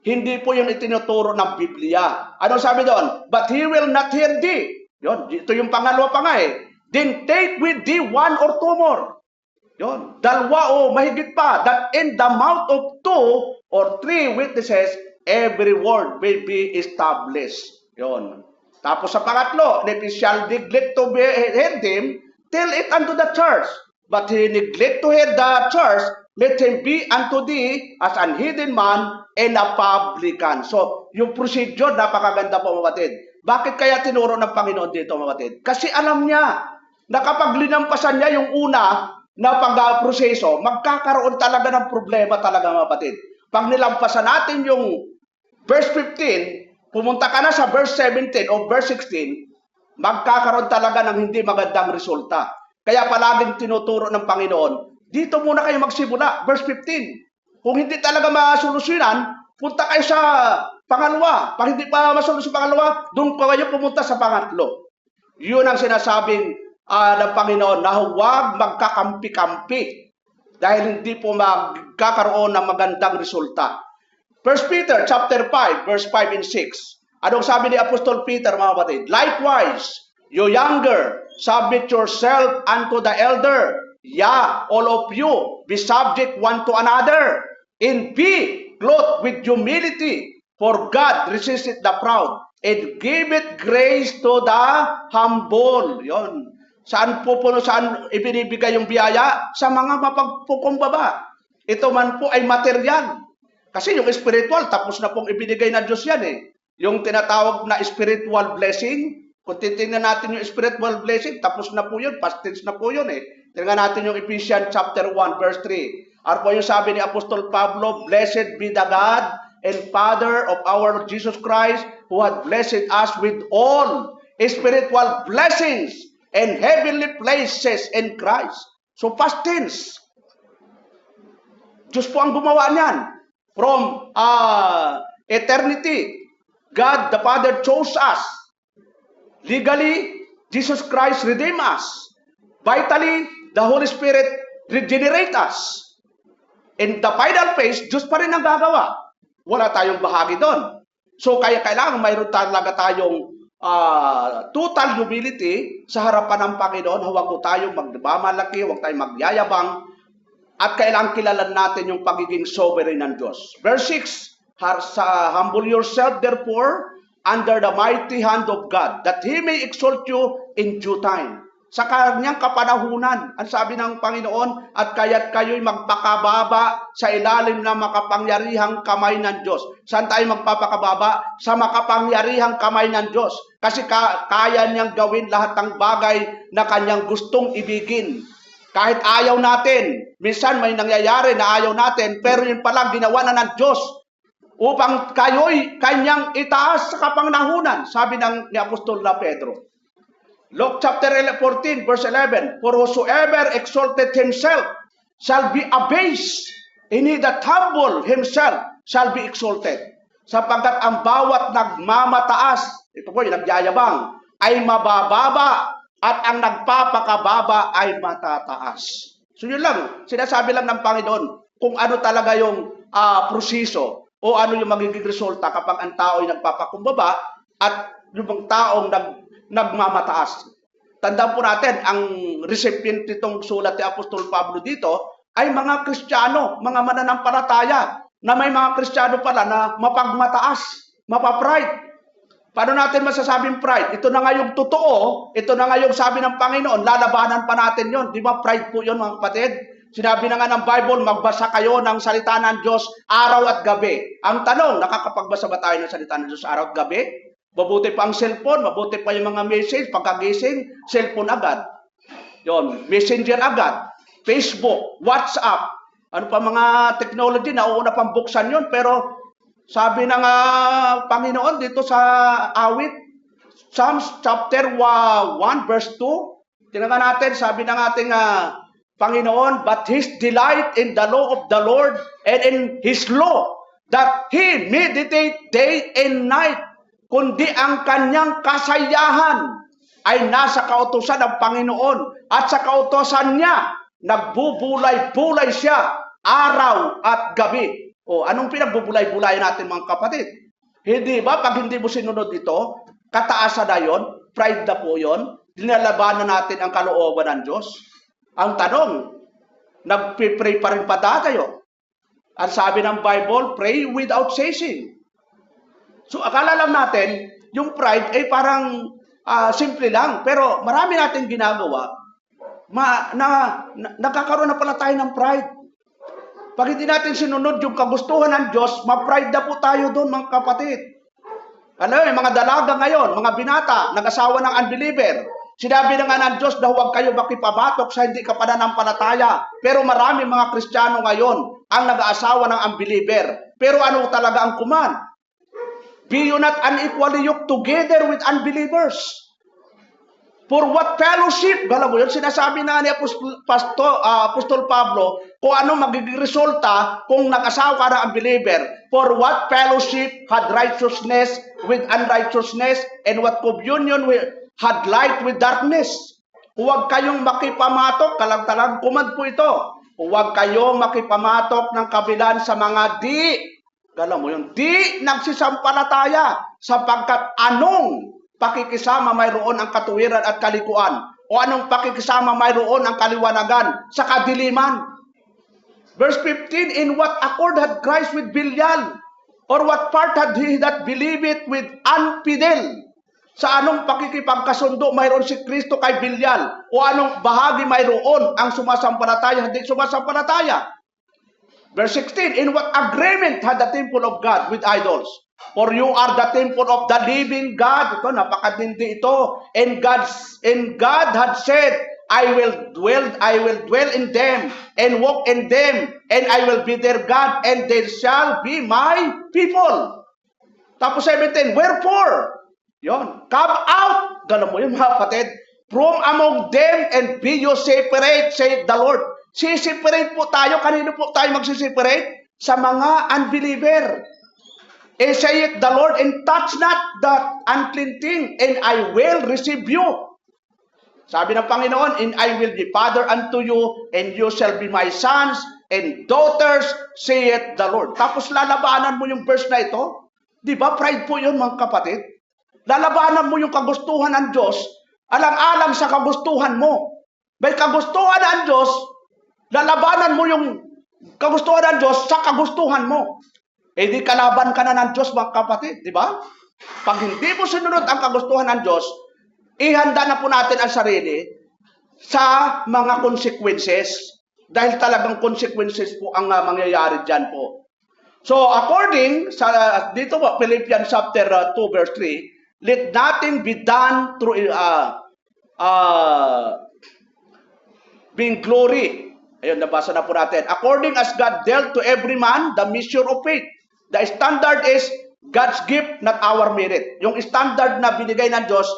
Hindi po yung itinuturo ng Biblia. Ano sabi doon? But he will not hear thee. Yon, ito yung pangalawa pa nga eh. Then take with thee one or two more. Yon, dalawa o mahigit pa. That in the mouth of two or three witnesses, every word may be established. Yon. Tapos sa pangatlo, if he shall neglect to hear them, tell it unto the church. But he neglect to hear the church, let him be unto thee as an hidden man and a publican. So, yung procedure, napakaganda po mga kapatid. Bakit kaya tinuro ng Panginoon dito mga kapatid? Kasi alam niya na kapag linampasan niya yung una na pag-proseso, magkakaroon talaga ng problema talaga mga kapatid. Pag nilampasan natin yung verse 15, pumunta ka na sa verse 17 o verse 16, magkakaroon talaga ng hindi magandang resulta. Kaya palaging tinuturo ng Panginoon, dito muna kayo magsimula, verse 15. Kung hindi talaga masolusyonan, punta kayo sa pangalawa. Pag hindi pa masolusyon sa pangalawa, doon pa kayo pumunta sa pangatlo. Yun ang sinasabing ng Panginoon na huwag magkakampi-kampi dahil hindi po magkakaroon ng magandang resulta. 1 Peter chapter 5, verse 5 and 6. Anong sabi ni Apostol Peter mga kapatid? Likewise, you younger, submit yourself unto the elder. Yeah, all of you, be subject one to another, and be clothed with humility. For God resisteth the proud, and giveth grace to the humble. Yon. Saan ibinibigay yung biyaya? Sa mga mapagkukumbaba. Ito man po ay material. Kasi yung spiritual, tapos na pong ibinigay na Diyos yan eh. Yung tinatawag na spiritual blessing, kung titingnan natin yung spiritual blessing, tapos na po yun, past tense na po yun eh. Tingnan natin yung Ephesians chapter 1, verse 3. Ano po yung sabi ni Apostol Pablo, Blessed be the God and Father of our Lord Jesus Christ, who had blessed us with all spiritual blessings and heavenly places in Christ. So past tense. Diyos po ang gumawa niyan. From eternity, God the Father chose us. Legally, Jesus Christ redeemed us. Vitally, the Holy Spirit regenerate us. In the final phase, Diyos pa rin ang gagawa. Wala tayong bahagi doon. So, kaya kailangan mayroon talaga tayong total humility sa harapan ng Panginoon. Huwag po tayong magmamalaki, huwag tayong magyayabang, at kailangan kilalan natin yung pagiging sovereign ng Diyos. Verse 6, humble yourself therefore under the mighty hand of God, that He may exalt you in due time. Sa kanyang kapanahunan, ang sabi ng Panginoon, at kaya't kayo'y magpakababa sa ilalim ng makapangyarihang kamay ng Diyos. Saan tayo magpapakababa? Sa makapangyarihang kamay ng Diyos. Kasi kaya niyang gawin lahat ng bagay na kanyang gustong ibigin. Kahit ayaw natin, minsan may nangyayari na ayaw natin, pero yun pala ginawa na ng Diyos upang kayo'y kanyang itaas sa kapangnahunan, sabi ni Apostol na Pedro. Luke chapter 14, verse 11, for whosoever exalted himself shall be abased, and he that humble himself shall be exalted. Sapagkat ang bawat nagmamataas, ito po yung nagyayabang, ay mabababa, at ang nagpapakababa ay matataas. So yun lang, sinasabi lang ng Panginoon kung ano talaga yung proseso o ano yung magiging resulta kapag ang tao ay nagpapakumbaba at yung taong nagmamataas. Tandaan po natin, ang recipient nitong sulat ni Apostol Pablo dito ay mga Kristiyano, mga mananampalataya, na may mga Kristiyano pala na mapagmataas, mapapride. Paano natin masasabing pride? Ito na nga yung totoo, ito na nga yung sabi ng Panginoon, lalabanan pa natin yon. Di ba pride po yun mga kapatid? Sinabi na nga ng Bible, magbasa kayo ng salita ng Diyos araw at gabi. Ang tanong, nakakapagbasa ba tayo ng salita ng Diyos araw at gabi? Mabuti pa ang cellphone, mabuti pa yung mga message, pagkagising, cellphone agad. Yon, messenger agad, Facebook, WhatsApp, ano pa mga technology, nauuna pang buksan yun, pero sabi ng Panginoon dito sa awit, Psalms chapter 1 verse 2, tingnan natin, sabi ng ating Panginoon, but His delight in the law of the Lord and in His law, that He meditate day and night, kundi ang kanyang kasayahan ay nasa kautusan ng Panginoon, at sa kautusan niya, nagbubulay-bulay siya araw at gabi. O, anong pinagbubulay-bulay natin mga kapatid? Hindi ba, pag hindi mo sinunod ito, kataasan na yun, pride na po yun, dinalabanan natin ang kalooban ng Diyos. Ang tanong, nagpipray pa rin pa tayo? Ang sabi ng Bible, pray without ceasing. So, akala lang natin, yung pride ay parang simple lang, pero marami natin ginagawa, nagkakaroon na pala tayo ng pride. Pag hindi natin sinunod yung kagustuhan ng Diyos, ma-pride na po tayo doon mga kapatid. Ano yung mga dalaga ngayon, mga binata, nag-asawa ng unbeliever. Sinabi na nga ng Diyos na huwag kayo makipabatok sa hindi kapanampalataya. Pero marami mga Kristiyano ngayon ang nag-aasawa ng unbeliever. Pero ano talaga ang command? Be you not unequally yoked together with unbelievers. For what fellowship? Gala mo yun, sinasabi na ni Apostol Pablo kung ano magiging resulta kung nag-asawa ka ng unbeliever. For what fellowship had righteousness with unrighteousness, and what communion had light with darkness? Huwag kayong makipamatok, talang-talang command po ito. Huwag kayong makipamatok ng kabilan sa mga gala mo yun, di nagsisampalataya, sapagkat anong pakikisama mayroon ang katuwiran at kalikuan? O anong pakikisama mayroon ang kaliwanagan sa kadiliman? Verse 15, in what accord had Christ with Belial? Or what part had he that believeth with unfidel? Sa anong pakikipagkasundo mayroon si Kristo kay Belial? O anong bahagi mayroon ang sumasampalataya, hindi sumasampalataya? Verse 16, in what agreement had the temple of God with idols? For you are the temple of the living God. Ito, napakatindi ito. And God had said, I will dwell in them and walk in them, and I will be their God, and they shall be my people. Tapos 17, wherefore? Yon, come out. Ganun mo yun mga kapatid. From among them and be you separate, said the Lord. Siseparate po tayo. Kanino po tayo magsiseparate? Sa mga unbeliever. Saith the Lord, and touch not that unclean thing, and I will receive you. Sabi ng Panginoon, and I will be father unto you, and you shall be my sons and daughters, saith the Lord. Tapos lalabanan mo yung verse na ito. Di ba? Pride po yun mga kapatid. Lalabanan mo yung kagustuhan ng Diyos, alang-alang sa kagustuhan mo. May kagustuhan ng Diyos, lalabanan mo yung kagustuhan ng Diyos sa kagustuhan mo. Di kalaban ka na ng Diyos mga kapatid, di ba? Pag hindi mo sinunod ang kagustuhan ng Diyos, ihanda na po natin ang sarili sa mga consequences. Dahil talagang consequences po ang mangyayari dyan po. So according sa dito po, Philippians chapter 2 verse 3, let nothing be done through being glory. Ayun, nabasa na po natin. According as God dealt to every man the measure of faith. The standard is God's gift, not our merit. Yung standard na binigay ng Diyos,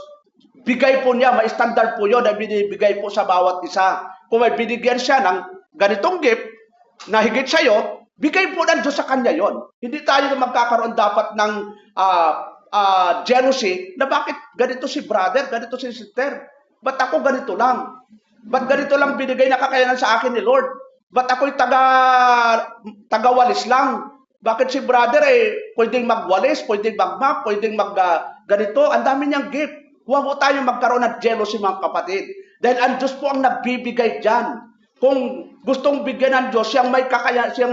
bigay po niya, may standard po yun na binibigay po sa bawat isa. Kung may binigyan siya ng ganitong gift na higit sa'yo, bigay po ng Diyos sa kanya yon. Hindi tayo na magkakaroon dapat ng jealousy na bakit ganito si brother, ganito si sister. Ba't ako ganito lang? Ba't ganito lang binigay na kakayanan sa akin ni Lord? Ba't ako'y tagawalis lang? Bakit si brother pwedeng magwalis, pwedeng magmap, pwedeng ganito? Ang dami niyang gift. Huwag po tayo magkaroon ng jealousy mga kapatid. Dahil ang Diyos po ang nagbibigay dyan. Kung gustong bigyan ng Diyos, siyang may kakayanan, siya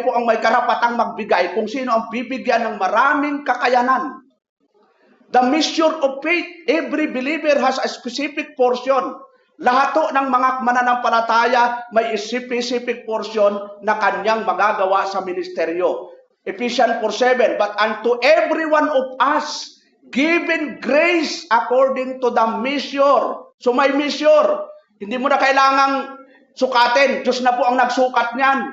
po ang may karapatang magbigay kung sino ang bibigyan ng maraming kakayanan. The measure of faith, every believer has a specific portion. Lahat ng mga mananampalataya may specific portion na kanyang magagawa sa ministeryo. Ephesians 4:7, but unto every one of us given grace according to the measure. So may measure. Hindi mo na kailangang sukatin. Diyos na po ang nagsukat niyan.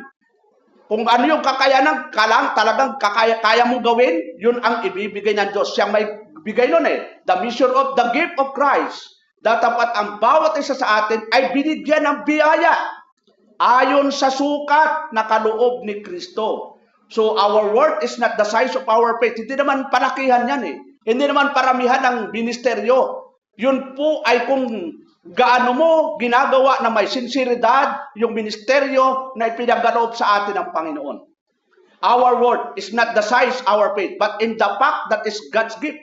Kung ano yung kakayanan, talagang kaya mong gawin, yun ang ibibigay ng Diyos. Siyang may bigay nun The measure of the gift of Christ. Dapat ang bawat isa sa atin ay binigyan ng biyaya ayon sa sukat na kaloob ni Kristo. So our worth is not the size of our faith. Hindi naman palakihan yan Hindi naman paramihan ng ministeryo. Yun po ay kung gaano mo ginagawa na may sinseridad yung ministeryo na ipinagaloob sa atin ng Panginoon. Our worth is not the size of our faith, but in the fact that is God's gift.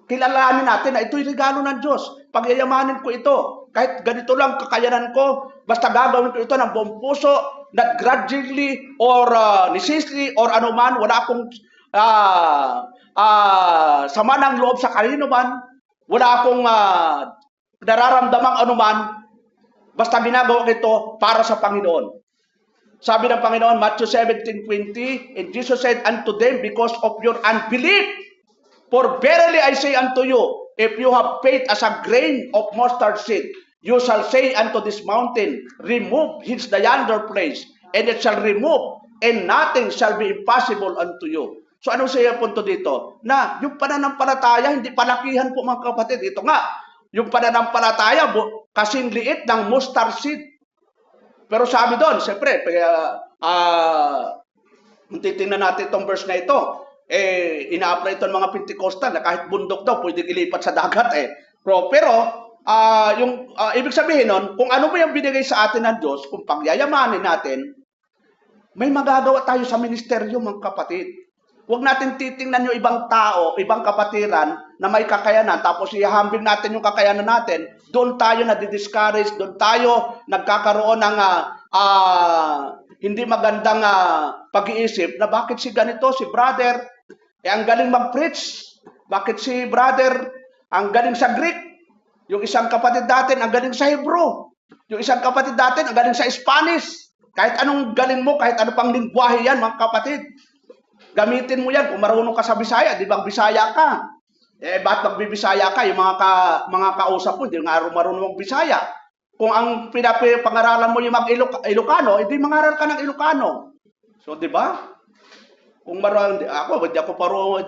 Kilalanin natin na ito'y regalo ng Diyos. Pagyayamanin ko ito. Kahit ganito lang kakayanan ko, basta gagawin ko ito ng buong puso, not grudgingly or necessarily or anuman, wala akong sama ng loob sa kanino man, wala akong nararamdamang anuman, basta ginagawa ko ito para sa Panginoon. Sabi ng Panginoon, Matthew 17:20, and Jesus said unto them, because of your unbelief, for verily I say unto you, if you have faith as a grain of mustard seed, you shall say unto this mountain, remove hence the yonder place, and it shall remove, and nothing shall be impossible unto you. So anong siya punto dito? Na yung pananampalataya, hindi palakihan po mga kapatid. Ito nga, yung pananampalataya, kasing liit ng mustard seed. Pero sabi doon, siyempre, titingnan natin itong verse na ito. Ina-apply ito ng mga Pentecostal na kahit bundok daw, pwedeng ilipat sa dagat Pero, ibig sabihin nun, kung ano ba yung binigay sa atin ng Diyos, kung pagyayamanin natin, may magagawa tayo sa ministeryo mga kapatid. Huwag natin titingnan yung ibang tao, ibang kapatiran na may kakayanan, tapos ihahambing natin yung kakayanan natin, doon tayo nadi-discourage, doon tayo nagkakaroon ng hindi magandang pag-iisip na bakit si ganito, si brother, ang galing mag-preach. Bakit si brother, ang galing sa Greek. Yung isang kapatid natin, ang galing sa Hebrew. Yung isang kapatid natin, ang galing sa Spanish. Kahit anong galing mo, kahit ano pang lingwahe yan, mga kapatid. Gamitin mo yan. Kung marunong ka sa Bisaya, di ba Bisaya ka? Ba't magbibisaya ka? Yung mga kausap mo, hindi nga marunong mag-Bisaya. Kung ang pangaralan mo yung mag-Ilocano, hindi mangaral ka ng Ilocano. So, di ba? Kung marami, hindi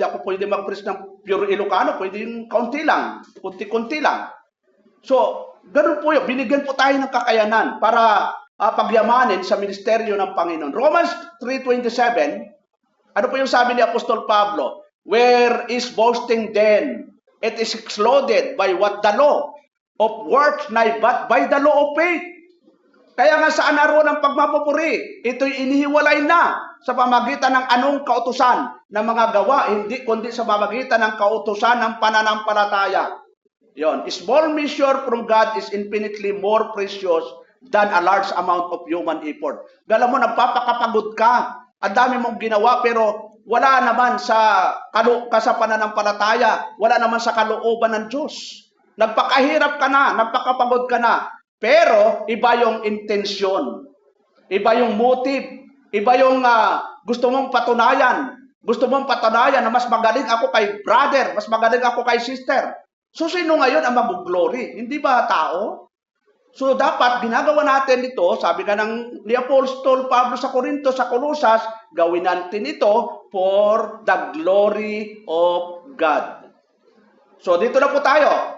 ako pwede mag-preach ng pure Ilocano, pwedeng kaunti lang, kunti-kunti lang. So, ganun po yun. Binigyan po tayo ng kakayanan para pagyamanin sa ministeryo ng Panginoon. Romans 3:27, ano po yung sabi ni Apostol Pablo? Where is boasting then? It is excluded by what the law of works nay but by the law of faith. Kaya nga saan naroon ang pagmamupuri? Ito'y inihiwalay na sa pamagitan ng anong kautusan ng mga gawa, hindi kundi sa pamagitan ng kautusan ng pananampalataya. Yon, small measure from God is infinitely more precious than a large amount of human effort. Alam mo, nagpapakapagod ka. Ang dami mong ginawa pero wala naman sa pananampalataya, wala naman sa kalooban ng Diyos. Nagpakahirap ka na, nagpakapagod ka na. Pero iba yung intensyon, iba yung motive, iba yung gusto mong patunayan. Gusto mong patunayan na mas magaling ako kay brother, mas magaling ako kay sister. So sino ngayon ang mag-glory? Hindi ba tao? So dapat ginagawa natin ito, sabi ka ni Apostol Pablo sa Corinto, sa Colosas, gawin natin ito for the glory of God. So dito na po tayo.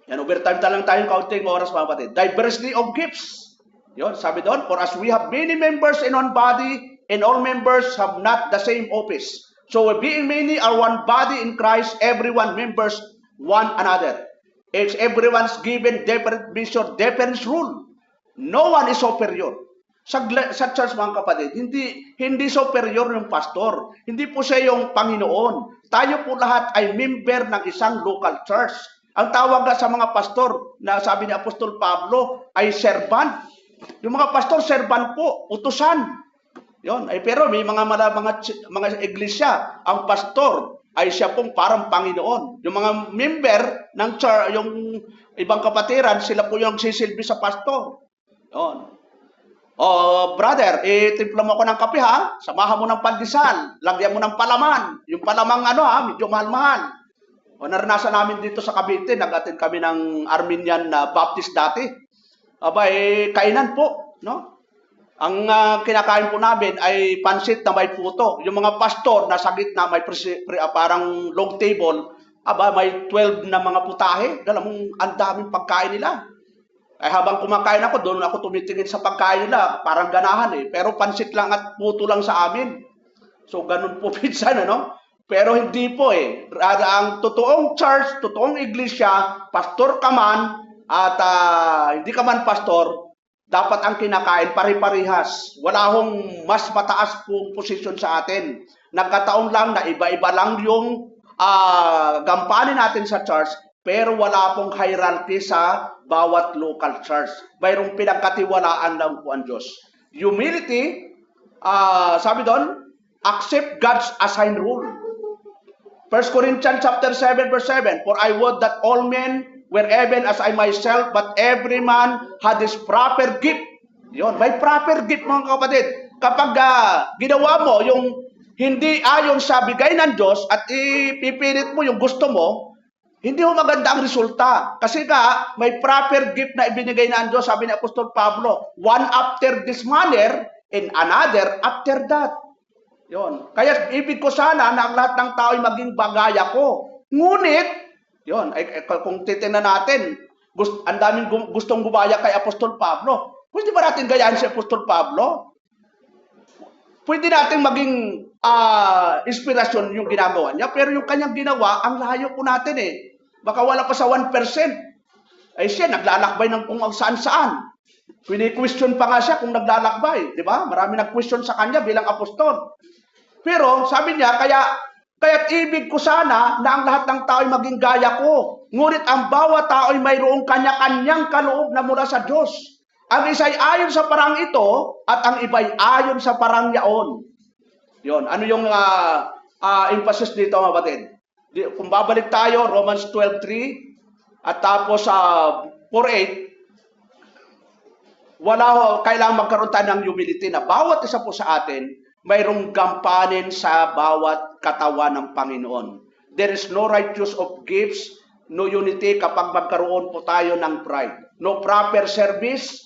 Yan, overtime lang tayong kaunting oras, mga kapatid. Diversity of gifts. Yon, sabi doon, for as we have many members in one body, and all members have not the same office. So being many are one body in Christ, everyone members one another. It's everyone's given different mission, different rule. No one is superior. Sa church, mga kapatid, hindi superior yung pastor. Hindi po siya yung Panginoon. Tayo po lahat ay member ng isang local church. Ang tawag na sa mga pastor, na sabi ni Apostol Pablo, ay servant. Yung mga pastor, servant po, utusan. Yon, ay pero may mga iglesia, ang pastor ay siya pong parang Panginoon. Yung mga member ng church, yung ibang kapatiran, sila po yung sisilbi sa pastor. Yon. Oh, brother, timpla mo ako ng kape ha, samahan mo ng pandesal, lagyan mo ng palaman. Yung palamang medyo mahal-mahal. O naranasan namin dito sa Cavite, nag-attend kami ng Armenian Baptist dati. Kainan po, no? Ang kinakain po namin ay pansit na may puto. Yung mga pastor na sa gitna may parang long table, may 12 na mga putahe. Alam mong ang daming pagkain nila. Ay habang kumakain ako, doon ako tumitingin sa pagkain nila, parang ganahan eh. Pero pansit lang at puto lang sa amin. So ganun po pinsan, ano? Pero hindi po eh. Ang totoong church, totoong iglesia, pastor ka man at hindi ka man pastor, dapat ang kinakain pari-parihas. Wala hong mas mataas pong posisyon sa atin. Nagkataon lang na iba-iba lang yung gampanin natin sa church, pero wala pong hierarchy sa bawat local church. Mayroong pinagkatiwalaan lang po ang Diyos. Humility, sabi doon, accept God's assigned rule. 1 Corinthians chapter 7 verse 7, for I would that all men were even as I myself, but every man had his proper gift. Yon, may proper gift mga kapatid. Kapag ginawa mo yung hindi ayon sa bigay ng Diyos at ipipilit mo yung gusto mo, hindi mo maganda ang resulta. Kasi may proper gift na ibinigay ng Diyos, sabi ni Apostol Pablo, one after this manner and another after that. Yon. Kaya ibig ko sana na ang lahat ng tao ay maging bagaya ko. Ngunit, yon, kung titingnan natin, ang daming gustong gumaya kay Apostol Pablo. Pwede ba natin gayahin si Apostol Pablo? Pwede natin maging inspirasyon yung ginagawa niya, pero yung kanyang ginawa, ang layo po natin eh. Baka wala pa sa 1%. Ay siya, naglalakbay ng kung saan-saan. Question pa nga siya kung naglalakbay. Di ba? Marami nag-question sa kanya bilang apostol. Pero sabi niya, kaya't ibig ko sana na ang lahat ng tao ay maging gaya ko. Ngunit ang bawat tao ay mayroong kanya-kanyang kaloob na mula sa Diyos. Ang isa'y ayon sa parang ito at ang iba'y ayon sa parang yaon. Yon. Ano yung emphasis dito, mga batid? Kung babalik tayo, Romans 12:3 at tapos 4:8, wala kailangan magkaroon tayo ng humility na bawat isa po sa atin mayroong gampanin sa bawat katawan ng Panginoon. There is no righteous of gifts, no unity kapag magkaroon po tayo ng pride. No proper service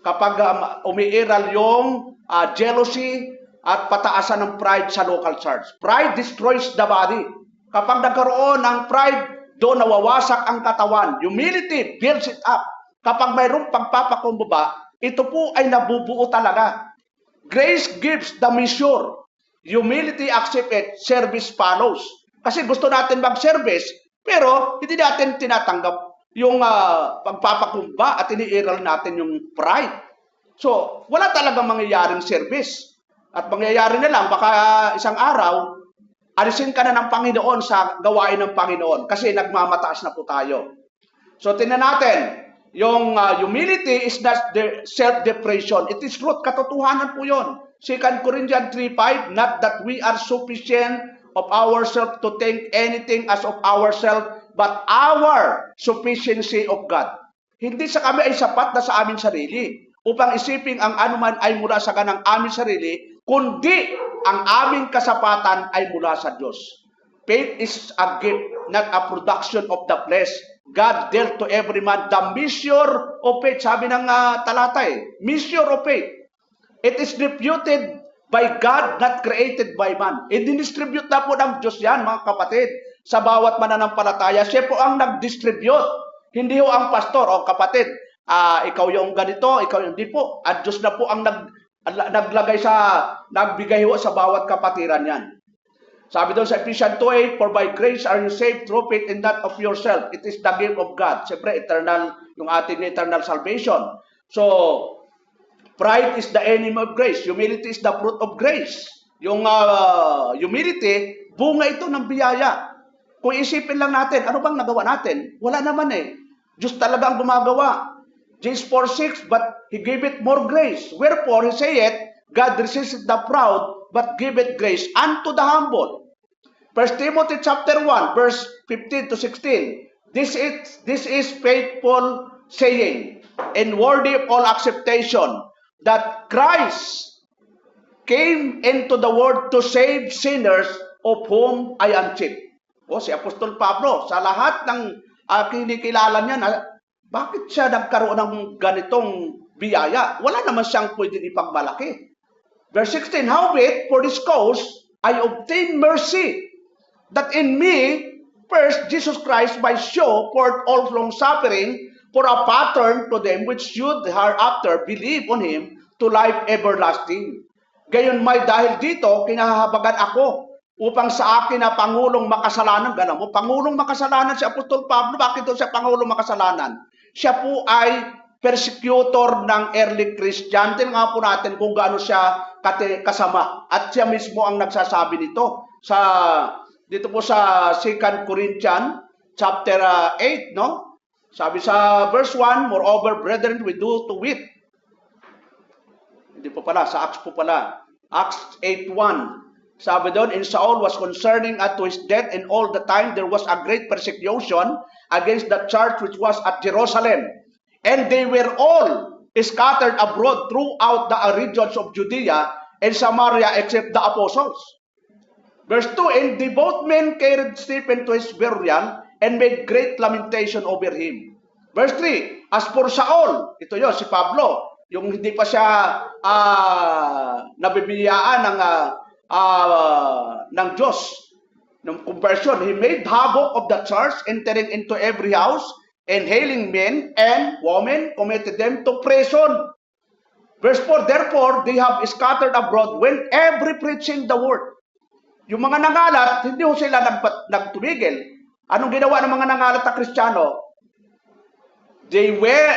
kapag umiiral yung jealousy, at pataasan ng pride sa local church. Pride destroys the body. Kapag nagkaroon ng pride, doon nawawasak ang katawan. Humility builds it up. Kapag mayroong pagpapakumbaba, ito po ay nabubuo talaga. Grace gives the measure. Humility accepts it, service follows. Kasi gusto natin mag-service, pero hindi natin tinatanggap yung pagpapakumba at iniiral natin yung pride. So, wala talagang mangyayaring service. At mangyayari na lang, baka isang araw, alisin ka na ng Panginoon sa gawain ng Panginoon kasi nagmamataas na po tayo. So, tingnan natin, yung humility is not the self-depression. It is truth. Katotohanan po yun. 2 Corinthians 3:5, not that we are sufficient of ourselves to think anything as of ourselves, but our sufficiency of God. Hindi sa kami ay sapat na sa aming sarili upang isiping ang anuman ay mula sa kanang aming sarili, kundi ang aming kasapatan ay mula sa Diyos. Faith is a gift, not a production of the flesh. God dealt to every man the measure of faith. Sabi ng talata measure of faith. It is distributed by God, not created by man. I-distribute na po ng Diyos yan, mga kapatid, sa bawat mananampalataya. Siya po ang nag-distribute. Hindi ho ang pastor o kapatid. Ikaw yung ganito, ikaw yung di po. At Diyos na po ang nagbigay ho sa bawat kapatiran yan. Sabi doon sa Ephesians 2:8, for by grace are you saved through faith and not of yourself. It is the gift of God. Siyempre, eternal, yung ating eternal salvation. So, pride is the enemy of grace. Humility is the fruit of grace. Yung humility, bunga ito ng biyaya. Kung isipin lang natin, ano bang nagawa natin? Wala naman Diyos talaga ang gumagawa. James 4:6, but He gave it more grace. Wherefore, He saith, God resisteth the proud, but giveth grace unto the humble. 1 Timothy chapter 1, verse 15 to 16. This is faithful saying, and worthy of all acceptation, that Christ came into the world to save sinners, of whom I am chief. Si Apostol Pablo, sa lahat ng kinikilala niya, bakit siya nagkaroon ng ganitong biyaya? Wala naman siyang pwedeng ipagmalaki. Verse 16, howbeit, for this cause, I obtain mercy, that in me, first, Jesus Christ might show forth all long suffering, for a pattern to them which should hereafter believe on Him to life everlasting. Gayon may dahil dito, kinahahabagan ako, upang sa akin na Pangulong makasalanan. Ganun mo, Pangulong makasalanan si Apostol Pablo. Bakit ito siya Pangulong makasalanan? Siya po ay persecutor ng early Christian. Tingnan nga po natin kung gaano siya kasama. At siya mismo ang nagsasabi nito. Dito po sa 2 Corinthians chapter 8, no? Sabi sa verse 1, moreover, brethren, we do to wit. Hindi po pala, sa Acts po pala. Acts 8:1. Sabi doon, and Saul was concerning unto his death, and all the time there was a great persecution against the church which was at Jerusalem. And they were all scattered abroad throughout the regions of Judea and Samaria except the apostles. Verse 2, and the both men carried Stephen to his burial and made great lamentation over him. Verse 3, as for Saul, ito yun, si Pablo, yung hindi pa siya nabibiyaan ng Diyos, ng conversion. He made havoc of the church, entering into every house, and hailing men and women, committed them to prison. Verse 4, therefore, they have scattered abroad when every preaching the word. Yung mga nangalat, hindi ho sila nagtumigil. Anong ginawa ng mga nangalat na Kristiyano? They were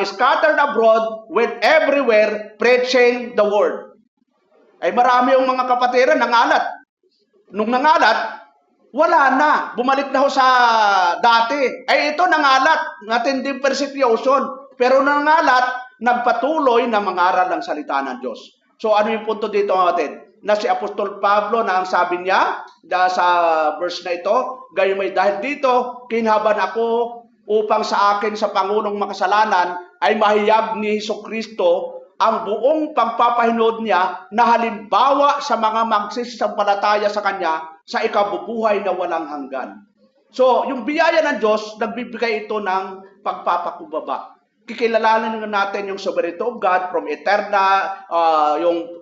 scattered abroad when everywhere preaching the word. Ay marami yung mga kapatiran nangalat. Nung nangalat, wala na. Bumalik na ho sa dati. Ay ito nangalat, matinding persecution. Pero nangalat, nagpatuloy na mangaral ng salita ng Diyos. So ano yung punto dito natin? Na si Apostol Pablo na ang sabi niya sa verse na ito, gayon may dahil dito, kinhaban ako upang sa akin sa Pangulong makasalanan ay mahiyag ni Hesukristo ang buong pagpapahinood niya na halimbawa sa mga magsisampalataya sa Kanya sa ikabubuhay na walang hanggan. So, yung biyaya ng Diyos, nagbibigay ito ng pagpapakubaba. Kikilalanin natin yung sovereignty of God from eternal, yung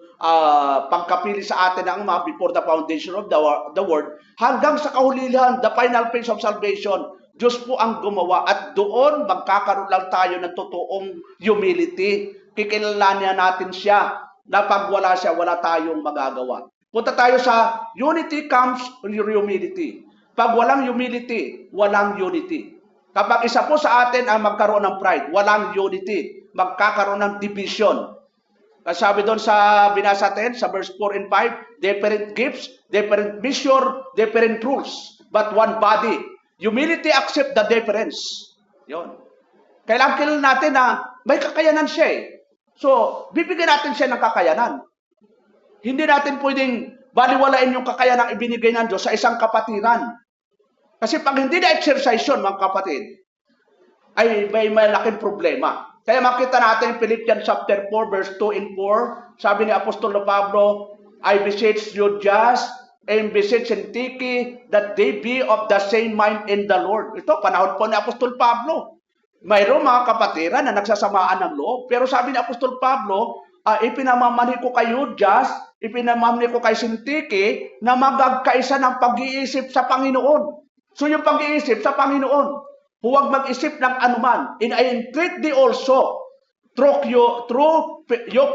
pagkapili sa atin ng Ama before the foundation of the world, hanggang sa kahulihan, the final phase of salvation, Diyos po ang gumawa at doon magkakaroon lang tayo ng totoong humility. Kikilalanin natin siya na pag wala siya, wala tayong magagawa. Punta tayo sa unity comes humility. Pag walang humility, walang unity. Kapag isa po sa atin ang magkaroon ng pride, walang unity. Magkakaroon ng division. Kasi sabi doon sa binasa natin, sa verse 4 and 5, different gifts, different measure, different rules, but one body. Humility accept the difference. Yun. Kailangan kilala natin na may kakayanan siya eh. So, bibigyan natin siya ng kakayanan. Hindi natin pwedeng baliwalain yung kakayanang ibinigay ng Diyos sa isang kapatiran. Kasi pag hindi na-exercise yun, mga kapatid, ay may malaking problema. Kaya makita natin Philippians chapter 4, verse 2 and 4, sabi ni Apostol Pablo, I beseech you just, and beseech Syntyche, that they be of the same mind in the Lord. Ito, panahon po ni Apostol Pablo. Mayroong mga kapatiran na nagsasamaan ng loob. Pero sabi ni Apostol Pablo, ipinamamani ko kayo, just, ipinamamani ko kay Syntyche, na magagkaisa ng pag-iisip sa Panginoon. So yung pag-iisip sa Panginoon, huwag mag-isip ng anuman. And I entreat thee also, through your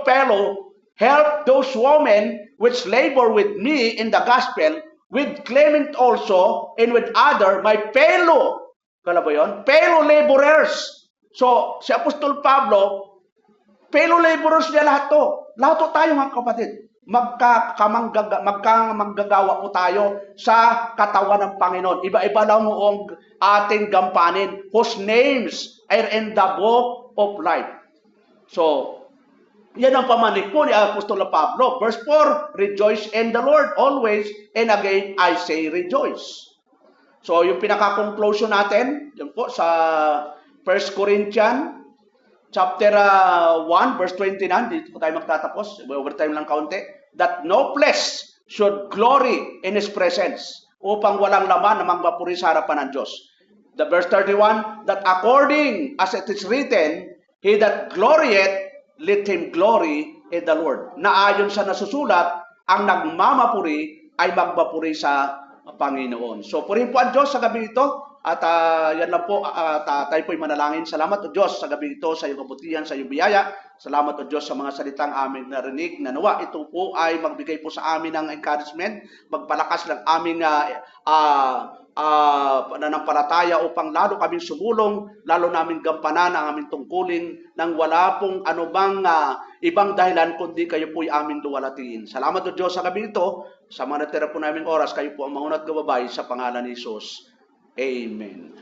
fellow, help those women which labor with me in the gospel, with Clement also, and with other, my fellow, kala ba yun? Fellow laborers. So, si Apostol Pablo, fellow laborers niya lahat to. Lahat to tayo mga kapatid. Magkamaggagawa po tayo sa katawan ng Panginoon. Iba-iba lang ang ating gampanin, whose names are in the book of life. So, yan ang pamanik po ni Apostol Pablo. Verse 4, rejoice in the Lord always, and again, I say rejoice. So, yung pinaka-conclusion natin, yun po sa 1 Corinthians, chapter 1, verse 29, dito po tayo magtatapos, overtime lang kaunti, that no flesh should glory in His presence, upang walang laman na magpapuri sa harapan ng Diyos. The verse 31, that according as it is written, he that glorieth, let him glory in the Lord. Na ayon sa nasusulat, ang nagmamapuri ay magpapuri sa Panginoon. So, purihin po ang Diyos sa gabi ito. At yan lang po, tayo po'y manalangin. Salamat o Diyos sa gabi ito, sa iyong kabutihan, sa iyong biyaya. Salamat o Diyos sa mga salitang aming narinig. Nawa ito po ay magbigay po sa amin ng encouragement, magpalakas ng aming pananampalataya upang lalo kaming sumulong, lalo namin gampanan ang aming tungkulin nang wala pong anumang ibang dahilan kundi kayo po'y aming luwalatiin. Salamat o Diyos sa gabi ito. Sa mga natira po naming oras, kayo po ang maunat gababay sa pangalan ni Jesus. Amen.